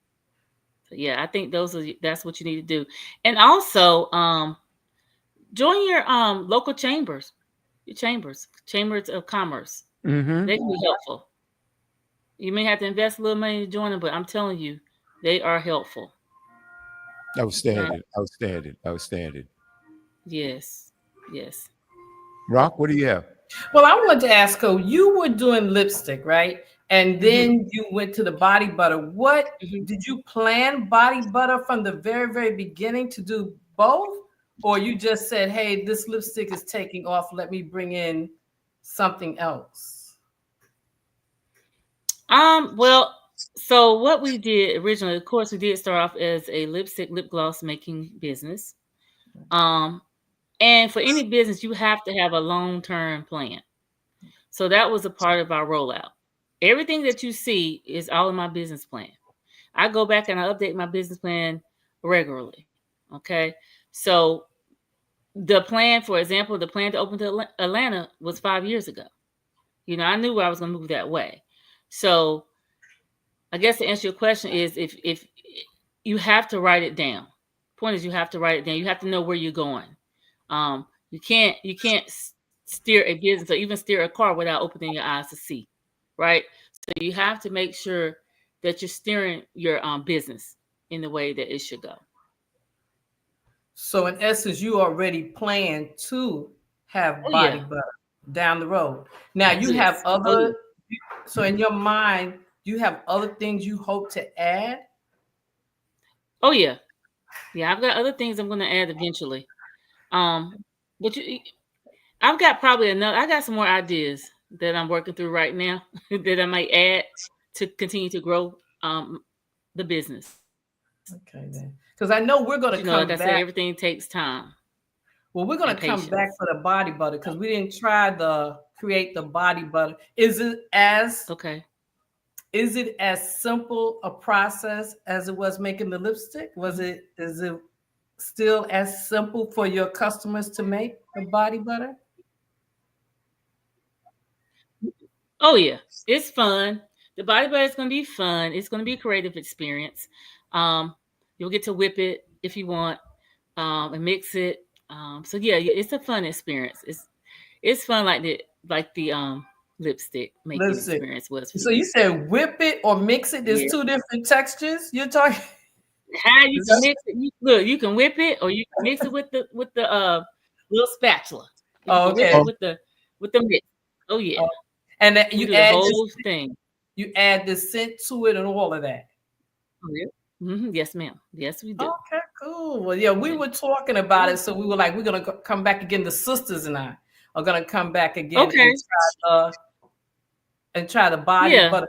[SPEAKER 3] So yeah, I think that's what you need to do. And also, join your local chambers, chambers of commerce.
[SPEAKER 1] Hmm.
[SPEAKER 3] They can be helpful. You may have to invest a little money to join them, but I'm telling you, they are helpful. Okay.
[SPEAKER 1] Outstanding. Outstanding. Outstanding.
[SPEAKER 3] Yes. Yes.
[SPEAKER 1] Rock, what do you have?
[SPEAKER 4] Well, I wanted to ask, you were doing lipstick, right? And
[SPEAKER 3] Hmm.
[SPEAKER 4] then you went to the body butter. What
[SPEAKER 3] Hmm.
[SPEAKER 4] did you plan body butter from the very, very beginning to do both? Or you just said, hey, this lipstick is taking off. Let me bring in something else.
[SPEAKER 3] Well, so what we did originally, of course, we did start off as a lipstick lip gloss making business. Um, and for any business, you have to have a long-term plan. So that was a part of our rollout. Everything that you see is all in my business plan. I go back and I update my business plan regularly. Okay. So the plan, for example, the plan to open to Atlanta was 5 years ago. You know, I knew I was going to move that way. So I guess to answer your question is if you have to write it down. Point is you have to write it down. You have to know where you're going. You can't steer a business or even steer a car without opening your eyes to see, right? So you have to make sure that you're steering your business in the way that it should go.
[SPEAKER 4] So in essence, you already plan to have body butter down the road. Now you have other, so in your mind, you have other things you hope to add?
[SPEAKER 3] Oh yeah. Yeah, I've got other things I'm going to add eventually. But I've got I got some more ideas that I'm working through right now that I might add to continue to grow the business.
[SPEAKER 4] Okay, then. Because I know we're going to come back.
[SPEAKER 3] Say, everything takes time.
[SPEAKER 4] Well, we're going to come back for the body butter because we didn't try create the body butter. Is it as simple a process as it was making the lipstick? Is it still as simple for your customers to make the body butter?
[SPEAKER 3] Oh yeah, it's fun. The body butter is going to be fun. It's going to be a creative experience. You'll get to whip it if you want and mix it. So yeah, it's a fun experience. It's fun like the lipstick making experience was.
[SPEAKER 4] So you said whip it or mix it. There's two different textures. You're talking.
[SPEAKER 3] How you can mix it? Look, you can whip it or you can mix it with the little spatula.
[SPEAKER 4] Okay.
[SPEAKER 3] With the mix. Oh yeah.
[SPEAKER 4] And then you add
[SPEAKER 3] the whole thing.
[SPEAKER 4] You add the scent to it and all of that.
[SPEAKER 3] Oh, yeah. Mm-hmm. Yes, ma'am. Yes, we do.
[SPEAKER 4] Okay, cool. Well, yeah, we were talking about it, so we were like, we're gonna come back again. The sisters and I are gonna come back again and try the body butter.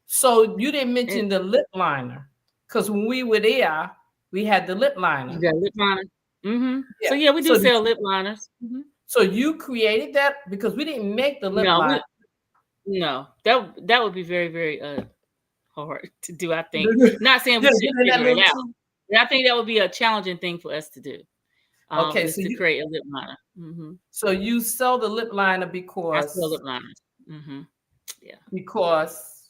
[SPEAKER 4] So you didn't mention the lip liner, because when we were there, we had the lip liner.
[SPEAKER 3] You got lip liner. Mm-hmm. Yeah. So yeah, we do sell lip liners. Mm-hmm.
[SPEAKER 4] So you created that because we didn't make the lip liner.
[SPEAKER 3] No, that would be very, very hard to do. I think. Not saying we should figure it out. I think that would be a challenging thing for us to do.
[SPEAKER 4] Okay, so
[SPEAKER 3] to create a lip liner. Mm-hmm.
[SPEAKER 4] So you sell the lip liner because
[SPEAKER 3] I sell lip liners. Mm-hmm. Yeah.
[SPEAKER 4] Because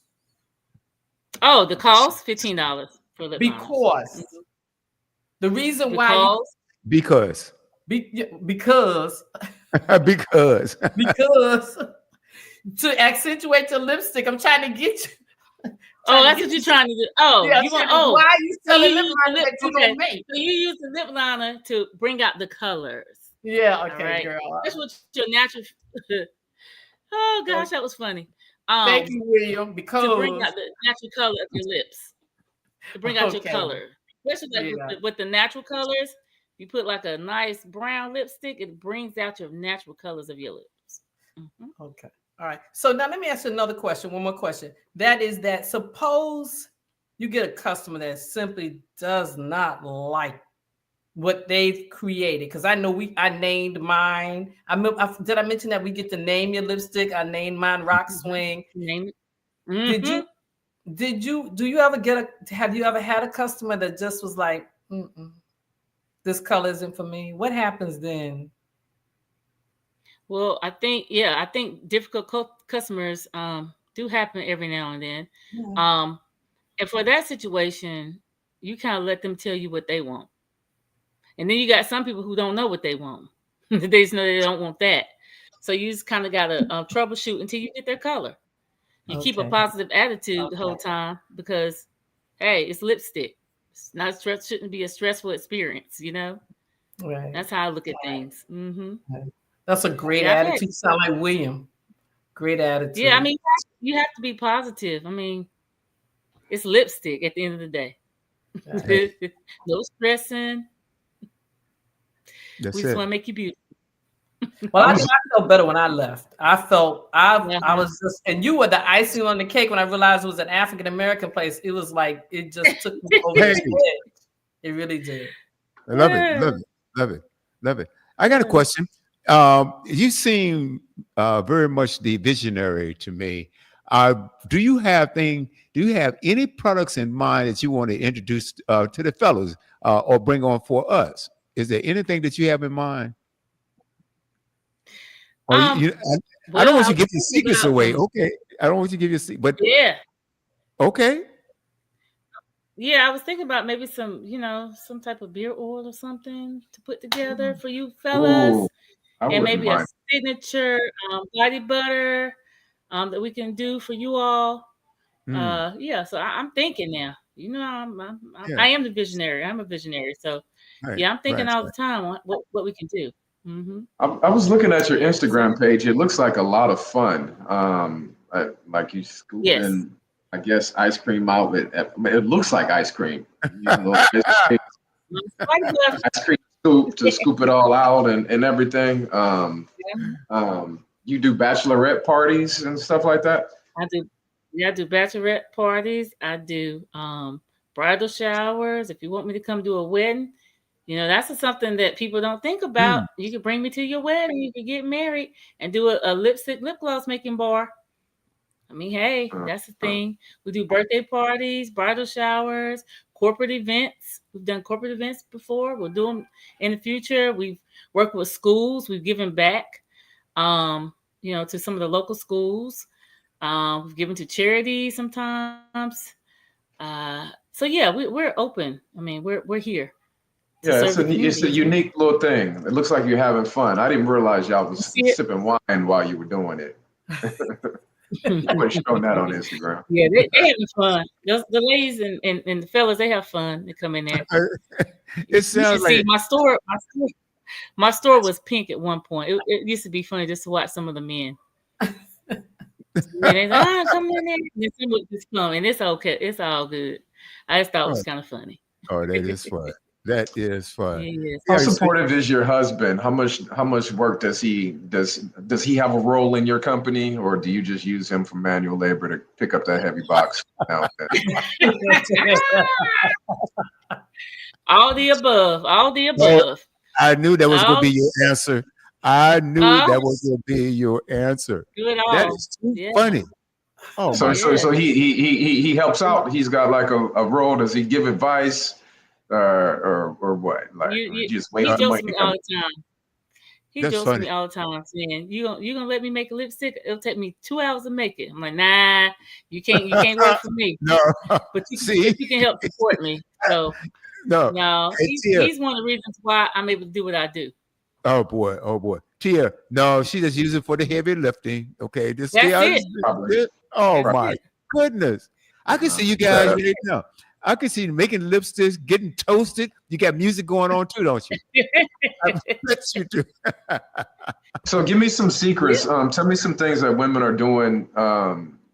[SPEAKER 3] the cost $15 for lip liners.
[SPEAKER 4] Because the reason why
[SPEAKER 1] because
[SPEAKER 4] to accentuate your lipstick, I'm trying to get you.
[SPEAKER 3] That's what you're trying to do.
[SPEAKER 4] Why are you selling lip liner that you don't make?
[SPEAKER 3] So you use the lip liner to bring out the colors.
[SPEAKER 4] Yeah, okay, girl.
[SPEAKER 3] That's what your natural. Oh gosh, that was funny.
[SPEAKER 4] Thank you, William. Because
[SPEAKER 3] to bring out the natural color of your lips, to bring out your color, especially with the natural colors. You put like a nice brown lipstick, it brings out your natural colors of your lips. Mm-hmm.
[SPEAKER 4] Okay. All right. So now let me ask you another question. One more question. That is that suppose you get a customer that simply does not like what they've created. Because I know I named mine. Did I mention that we get to name your lipstick? I named mine Rock Swing.
[SPEAKER 3] Name it. Mm-hmm.
[SPEAKER 4] Have you ever had a customer that just was like, this color isn't for me? What happens then?
[SPEAKER 3] Well, I think difficult customers do happen every now and then. Yeah. And for that situation, you kind of let them tell you what they want. And then you got some people who don't know what they want. They just know they don't want that. So you just kind of got to troubleshoot until you get their color. You keep a positive attitude the whole time because, hey, it's lipstick. It's not shouldn't be a stressful experience, you know?
[SPEAKER 4] Right.
[SPEAKER 3] That's how I look at things. Mm-hmm.
[SPEAKER 4] Right. That's a great attitude. Sound like William. Great attitude.
[SPEAKER 3] Yeah, I mean, you have to be positive. I mean, it's lipstick at the end of the day. Right. No stressing. We just want to make you beautiful.
[SPEAKER 4] Well, I felt better when I left. I was just, and you were the icing on the cake when I realized it was an African American place. It was like it just took me over the edge. It really did.
[SPEAKER 1] I love it. I got a question. You seem very much the visionary to me. Do you have any products in mind that you want to introduce to the fellows or bring on for us? Is there anything that you have in mind? Or
[SPEAKER 3] Um,
[SPEAKER 1] I don't
[SPEAKER 3] well,
[SPEAKER 1] want
[SPEAKER 3] I
[SPEAKER 1] you to
[SPEAKER 3] was
[SPEAKER 1] give your
[SPEAKER 3] thinking
[SPEAKER 1] secrets
[SPEAKER 3] about
[SPEAKER 1] away. Okay, I don't want you to give your but
[SPEAKER 3] yeah.
[SPEAKER 1] okay.
[SPEAKER 3] Yeah, I was thinking about maybe some type of beer oil or something to put together for you fellas,
[SPEAKER 2] Ooh, I
[SPEAKER 3] and
[SPEAKER 2] wouldn't
[SPEAKER 3] maybe a
[SPEAKER 2] mind.
[SPEAKER 3] signature body butter that we can do for you all.
[SPEAKER 1] Hmm.
[SPEAKER 3] Yeah, so I'm thinking now.
[SPEAKER 1] Yeah.
[SPEAKER 3] I am the visionary. I'm a visionary. So
[SPEAKER 1] Right.
[SPEAKER 3] yeah, I'm thinking
[SPEAKER 1] Right.
[SPEAKER 3] all the time on what we can do. Hmm.
[SPEAKER 2] I was looking at your
[SPEAKER 3] Yeah. So
[SPEAKER 2] Instagram page. It looks like a lot of fun. Like you
[SPEAKER 3] yes.
[SPEAKER 2] scooping, I guess, ice cream out. It looks like ice cream. Using little
[SPEAKER 3] Body butter.
[SPEAKER 2] ice cream scoop to scoop it all out and everything. You do bachelorette parties and stuff like that.
[SPEAKER 3] I do. Yeah, I do bachelorette parties. I do bridal showers. If you want me to come do a wedding, that's something that people don't think about.
[SPEAKER 1] Hmm.
[SPEAKER 3] You can bring me to your wedding. You can get married and do a lipstick lip gloss making bar. I mean, hey,
[SPEAKER 2] Uh,
[SPEAKER 3] that's the
[SPEAKER 2] uh,
[SPEAKER 3] thing. We do birthday parties, bridal showers, corporate events. We've done corporate events before. We'll do them in the future. We've worked with schools. We've given back, to some of the local schools. We've given to charity sometimes. So yeah, we're open. I mean, we're here to
[SPEAKER 2] yeah,
[SPEAKER 3] serve the
[SPEAKER 2] it's
[SPEAKER 3] community
[SPEAKER 2] a
[SPEAKER 3] as well.
[SPEAKER 2] unique little thing. It looks like you're having fun. I didn't realize y'all
[SPEAKER 3] You
[SPEAKER 2] was
[SPEAKER 3] see it?
[SPEAKER 2] sipping wine while you were doing it. You weren't showing that on Instagram.
[SPEAKER 3] Yeah, they having fun. The ladies and the fellas, they have fun. They come in there.
[SPEAKER 1] It
[SPEAKER 3] You should
[SPEAKER 1] sounds
[SPEAKER 3] see
[SPEAKER 1] like
[SPEAKER 3] my store was pink at one point. It used to be funny just to watch some of the men. They like, come in there. And some would just come, and it's okay. It's all good. I just thought it was kind of funny.
[SPEAKER 1] oh, that is fun. That is fun.
[SPEAKER 3] Yes.
[SPEAKER 2] How
[SPEAKER 1] Yeah.
[SPEAKER 2] supportive is your husband? How much work does he he have a role in your company, or do you just use him for manual labor to pick up that heavy box now and then?
[SPEAKER 3] All the above. All the
[SPEAKER 1] Oh,
[SPEAKER 3] above.
[SPEAKER 1] I knew that was going to
[SPEAKER 3] All,
[SPEAKER 1] be your answer. I knew
[SPEAKER 3] all
[SPEAKER 1] that was going to be your answer.
[SPEAKER 3] do it
[SPEAKER 1] That
[SPEAKER 3] all.
[SPEAKER 1] is too
[SPEAKER 3] Yeah.
[SPEAKER 1] funny. Oh
[SPEAKER 2] So
[SPEAKER 1] my!
[SPEAKER 2] so
[SPEAKER 3] Yeah.
[SPEAKER 2] so he helps out. He's got like a role. Does he give advice, or what? Like
[SPEAKER 3] You
[SPEAKER 2] just wait
[SPEAKER 3] he
[SPEAKER 1] Uh,
[SPEAKER 2] for the
[SPEAKER 3] jokes
[SPEAKER 2] money
[SPEAKER 3] with
[SPEAKER 2] to
[SPEAKER 3] me
[SPEAKER 2] come?
[SPEAKER 3] all the time. He
[SPEAKER 1] that's
[SPEAKER 3] jokes with
[SPEAKER 1] funny.
[SPEAKER 3] me all the time saying, you gonna let me make a lipstick? It'll take me 2 hours to make it. I'm like, nah, you can't work for me.
[SPEAKER 1] No,
[SPEAKER 3] But
[SPEAKER 1] see,
[SPEAKER 3] you can help support me. So
[SPEAKER 1] no.
[SPEAKER 3] no,
[SPEAKER 1] Hey, Tia.
[SPEAKER 3] he's one of the reasons why I'm able to do what I do.
[SPEAKER 1] Oh boy. Oh boy. Tia. No, she just use it for the heavy lifting. Okay, just stay
[SPEAKER 3] That's
[SPEAKER 1] out.
[SPEAKER 3] it.
[SPEAKER 2] Probably.
[SPEAKER 1] Oh
[SPEAKER 3] That's
[SPEAKER 1] my
[SPEAKER 3] it.
[SPEAKER 1] goodness! I can see you
[SPEAKER 2] You
[SPEAKER 1] guys
[SPEAKER 2] better.
[SPEAKER 1] right now. I can see you making lipsticks, getting toasted. You got music going on too, don't you? I bet you do.
[SPEAKER 2] So give me some
[SPEAKER 3] Yeah.
[SPEAKER 2] secrets. Tell me some things that women are doing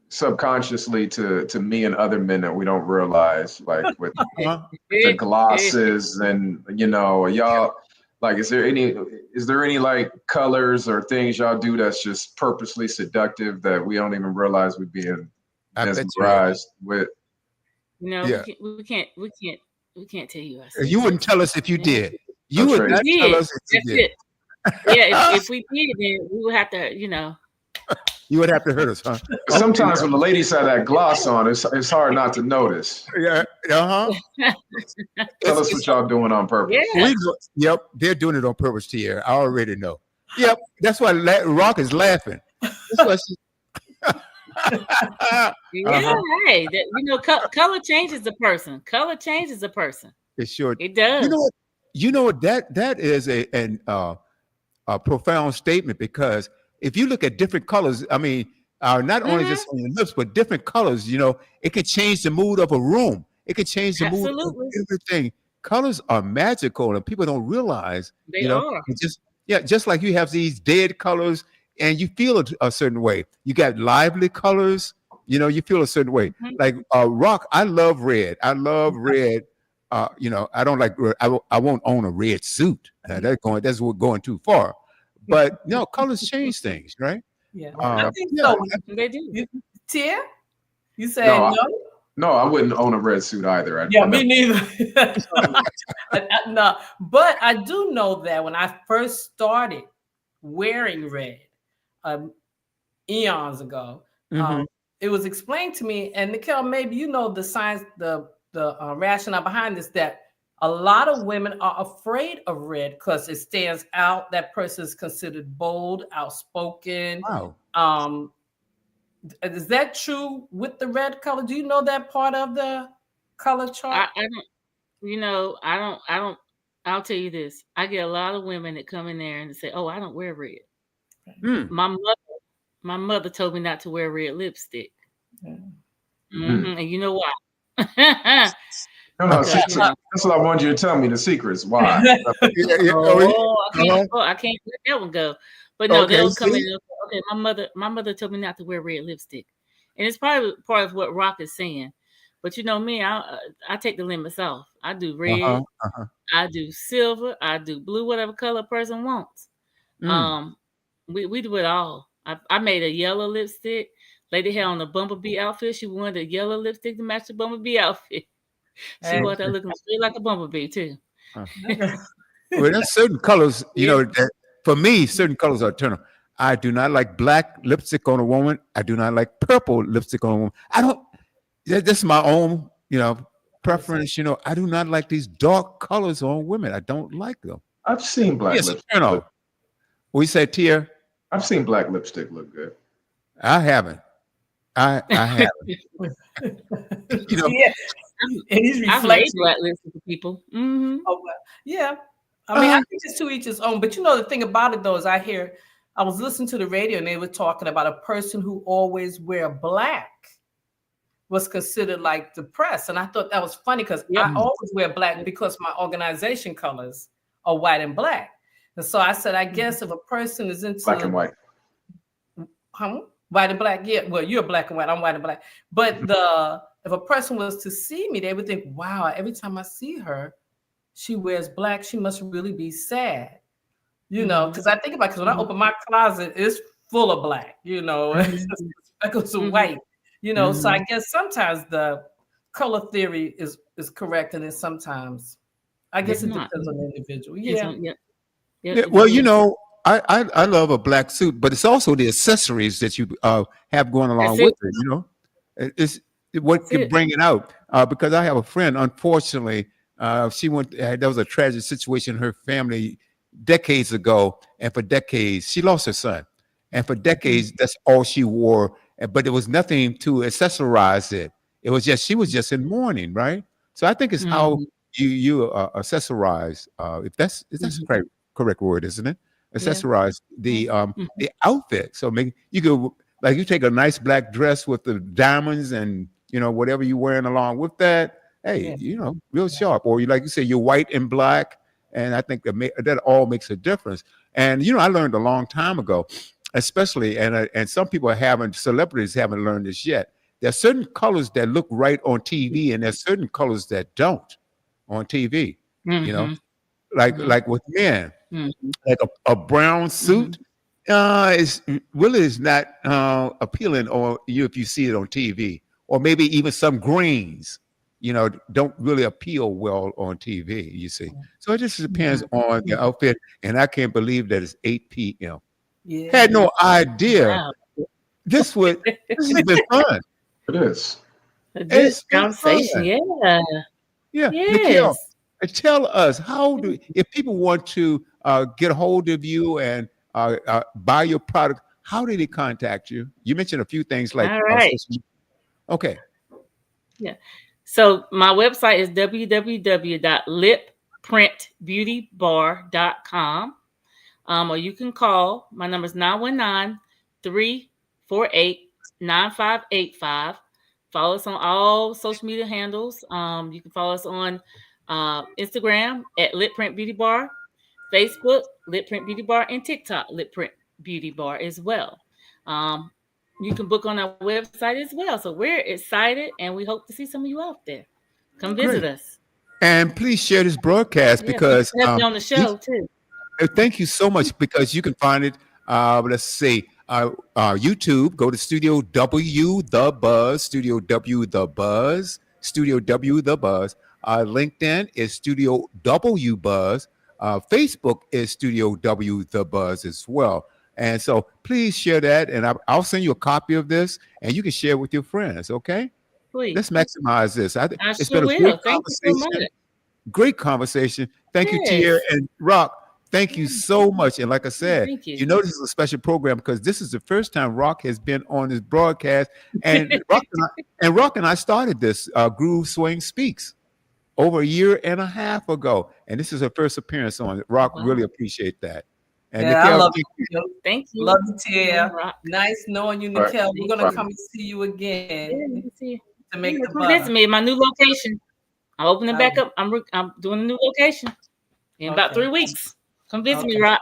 [SPEAKER 2] subconsciously to me and other men that we don't realize, like with
[SPEAKER 1] Huh?
[SPEAKER 2] the glosses and y'all. Like, is there any like colors or things y'all do that's just purposely seductive that we don't even realize we're being
[SPEAKER 1] I bet you is.
[SPEAKER 2] mesmerized with?
[SPEAKER 1] Yeah.
[SPEAKER 3] We can't tell you our
[SPEAKER 1] You wouldn't
[SPEAKER 3] secrets.
[SPEAKER 1] tell us if you
[SPEAKER 3] Yeah.
[SPEAKER 1] did. You
[SPEAKER 2] That's
[SPEAKER 1] would
[SPEAKER 2] right.
[SPEAKER 1] not
[SPEAKER 3] We
[SPEAKER 1] tell
[SPEAKER 3] did.
[SPEAKER 1] us if you
[SPEAKER 3] That's
[SPEAKER 1] did.
[SPEAKER 3] it. Yeah, if we did, then we would have to,
[SPEAKER 1] You would have to hurt us, huh?
[SPEAKER 2] Sometimes when the ladies have that gloss on, it's hard not to notice.
[SPEAKER 1] Yeah. Uh-huh.
[SPEAKER 2] Tell us what y'all doing on purpose.
[SPEAKER 3] yeah.
[SPEAKER 1] Yep, they're doing it on purpose, Tierra. I already know. Yep, that's why Rock is laughing. That's why she.
[SPEAKER 3] Yeah, hey, color changes a person. Color changes a person.
[SPEAKER 1] It sure.
[SPEAKER 3] It does.
[SPEAKER 1] You know what? That is a profound statement, because if you look at different colors, I mean, not only just on your lips, but different colors. It can change the mood of a room. It can change the mood
[SPEAKER 3] Absolutely.
[SPEAKER 1] of everything. Colors are magical, and people don't realize.
[SPEAKER 3] They are.
[SPEAKER 1] Just like you have these dead colors, and you feel a certain way. You got lively colors. You feel a certain way.
[SPEAKER 3] Mhm.
[SPEAKER 1] Like Rock, I love red. I love red. I don't like. I won't own a red suit. That's going too far. But no, colors change things, right?
[SPEAKER 4] Yeah.
[SPEAKER 3] I
[SPEAKER 4] think
[SPEAKER 1] yeah.
[SPEAKER 4] so.
[SPEAKER 3] They do.
[SPEAKER 4] Tia, you say
[SPEAKER 2] No,
[SPEAKER 4] no?
[SPEAKER 2] No, I wouldn't own a red suit either.
[SPEAKER 4] Yeah, me neither. No, but I do know that when I first started wearing red eons ago.
[SPEAKER 1] Mhm.
[SPEAKER 4] It was explained to me, and Nikhil, maybe you know the science, the rationale behind this, that a lot of women are afraid of red because it stands out. That person is considered bold, outspoken.
[SPEAKER 1] Wow.
[SPEAKER 4] Is that true with the red color? Do you know that part of the color chart?
[SPEAKER 3] I don't, I'll tell you this. I get a lot of women that come in there and say, "Oh, I don't wear red."
[SPEAKER 1] Mm.
[SPEAKER 3] My mother told me not to wear red lipstick.
[SPEAKER 2] Mm.
[SPEAKER 3] And you know why?
[SPEAKER 2] No,
[SPEAKER 3] Because,
[SPEAKER 2] that's what I wanted you to tell me. The secrets. Why?
[SPEAKER 3] I can't let that one go. But no,
[SPEAKER 1] Okay,
[SPEAKER 3] they'll come in
[SPEAKER 1] see?
[SPEAKER 3] and they'll say, okay, my mother told me not to wear red lipstick. And it's probably part of what Rock is saying. But you know me, I take the limits off. I do red, I do silver, I do blue, whatever color a person wants.
[SPEAKER 1] Mm.
[SPEAKER 3] We do it all. I made a yellow lipstick. Lady had on a bumblebee outfit. She wanted a yellow lipstick to match the bumblebee outfit. She
[SPEAKER 4] Hey.
[SPEAKER 3] wore that looking straight like a bumblebee too.
[SPEAKER 1] Well, there's certain colors, you know, that for me, certain colors are turn on. I do not like black lipstick on a woman. I do not like purple lipstick on a woman. I don't. This is my own, you know, preference. You know, I do not like these dark colors on women. I don't like them.
[SPEAKER 2] I've seen black
[SPEAKER 1] Yes,
[SPEAKER 2] lipstick.
[SPEAKER 1] turn on. We say, Tia,
[SPEAKER 2] I've seen black lipstick look good.
[SPEAKER 1] I haven't. I haven't. You know,
[SPEAKER 4] Yeah. And he's
[SPEAKER 3] I've made
[SPEAKER 4] reflecting.
[SPEAKER 3] black lipstick for people. Mm-hmm.
[SPEAKER 4] Oh, well, yeah. I mean, I think it's to each his own. But you know, the thing about it, though, is I was listening to the radio and they were talking about a person who always wear black was considered like depressed. And I thought that was funny because I always wear black because my organization colors are white and black. And so I said, I guess if a person is into
[SPEAKER 2] Black and white.
[SPEAKER 4] White and black, yeah. Well, you're black and white, I'm white and black. But if a person was to see me, they would think, wow, every time I see her, she wears black. She must really be sad. You know, because I think about it, because when I open my closet, it's full of black, you know, speckles of white, you know. So I guess sometimes the color theory is correct, and then sometimes I guess it depends on the individual. Yeah.
[SPEAKER 1] well, you know, I love a black suit, but it's also the accessories that you have going along with it. You know, it's what can bring it out. Because I have a friend, unfortunately, she went. There was a tragic situation in her family decades ago, and for decades she lost her son, and for decades that's all she wore. But there was nothing to accessorize it. It was just she was just in mourning, right? So I think it's how you accessorize. If that's the correct word, isn't it? Accessorize the outfit. So maybe you could, like, you take a nice black dress with the diamonds and, you know, whatever you're wearing along with that. Hey, you know, real sharp. Or you, like you say, you're white and black. And I think that all makes a difference. And, you know, I learned a long time ago, especially, and some people celebrities haven't learned this yet. There are certain colors that look right on TV, and there's certain colors that don't on TV. You know, like with men, like a brown suit is not appealing on you if you see it on TV, or maybe even some greens, you know, don't really appeal well on TV, you see. So it just depends on the outfit. And I can't believe that it's 8 p.m. Had no idea.
[SPEAKER 3] Wow.
[SPEAKER 1] This has been fun.
[SPEAKER 2] It is.
[SPEAKER 3] This conversation, yeah.
[SPEAKER 1] Nikhil, tell us, if people want to get a hold of you and buy your product, how do they contact you? You mentioned a few things like
[SPEAKER 3] all right.
[SPEAKER 1] Okay.
[SPEAKER 3] Yeah. So my website is www.lipprintbeautybar.com. Or you can call. My number is 919-348-9585. Follow us on all social media handles. You can follow us on Instagram at Lip Print Beauty Bar, Facebook, Lip Print Beauty Bar, and TikTok, Lip Print Beauty Bar as well. You can book on our website as well. So we're excited, and we hope to see some of you out there. Come visit us.
[SPEAKER 1] And please share this broadcast because
[SPEAKER 3] on the show too.
[SPEAKER 1] Thank you so much, because you can find it. Let's see, YouTube. Go to Studio W The Buzz. Studio W The Buzz. Studio W The Buzz. LinkedIn is Studio W Buzz. Facebook is Studio W The Buzz as well. And so please share that, and I'll send you a copy of this, and you can share with your friends. Okay,
[SPEAKER 3] Please.
[SPEAKER 1] let's maximize this.
[SPEAKER 3] I
[SPEAKER 1] It's
[SPEAKER 3] sure
[SPEAKER 1] been a
[SPEAKER 3] will.
[SPEAKER 1] great
[SPEAKER 3] Thank you so
[SPEAKER 1] conversation.
[SPEAKER 3] much.
[SPEAKER 1] Great conversation. Thank you, Tia
[SPEAKER 3] Yes.
[SPEAKER 1] and Rock. Thank you so much. And like I said,
[SPEAKER 3] Thank you.
[SPEAKER 1] you know this is a special program because this is the first time Rock has been on this broadcast, and Rock and I started this Groove Swing Speaks over a year and a half ago, and this is her first appearance on it. Rock,
[SPEAKER 3] Wow.
[SPEAKER 1] really appreciate that. And
[SPEAKER 4] Yeah, I
[SPEAKER 1] Nikhil,
[SPEAKER 4] love
[SPEAKER 1] thank you.
[SPEAKER 4] you.
[SPEAKER 3] Thank you.
[SPEAKER 4] Love you, Tia.
[SPEAKER 3] Rock.
[SPEAKER 4] Nice knowing you,
[SPEAKER 2] All right.
[SPEAKER 4] Nikhil. We're gonna
[SPEAKER 2] Right.
[SPEAKER 4] come and see you
[SPEAKER 3] Yeah,
[SPEAKER 4] again
[SPEAKER 3] let me see.
[SPEAKER 4] to make
[SPEAKER 3] Yeah,
[SPEAKER 4] the
[SPEAKER 3] come visit
[SPEAKER 4] butter.
[SPEAKER 3] me at my new location. I'm opening back
[SPEAKER 4] Okay.
[SPEAKER 3] up. I'm doing a new location in about
[SPEAKER 4] Okay.
[SPEAKER 3] 3 weeks. Come visit me,
[SPEAKER 4] Okay.
[SPEAKER 3] Rock.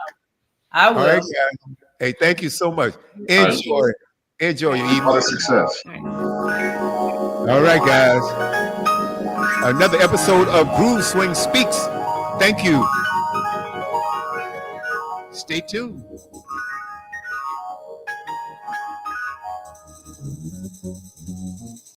[SPEAKER 4] I
[SPEAKER 1] All
[SPEAKER 4] will.
[SPEAKER 1] right, guys. Hey, thank you so much.
[SPEAKER 3] Thank you.
[SPEAKER 1] Enjoy your
[SPEAKER 2] All
[SPEAKER 1] evening.
[SPEAKER 2] the success.
[SPEAKER 1] All right, guys. Another episode of Groove Swing Speaks. Thank you. Stay tuned.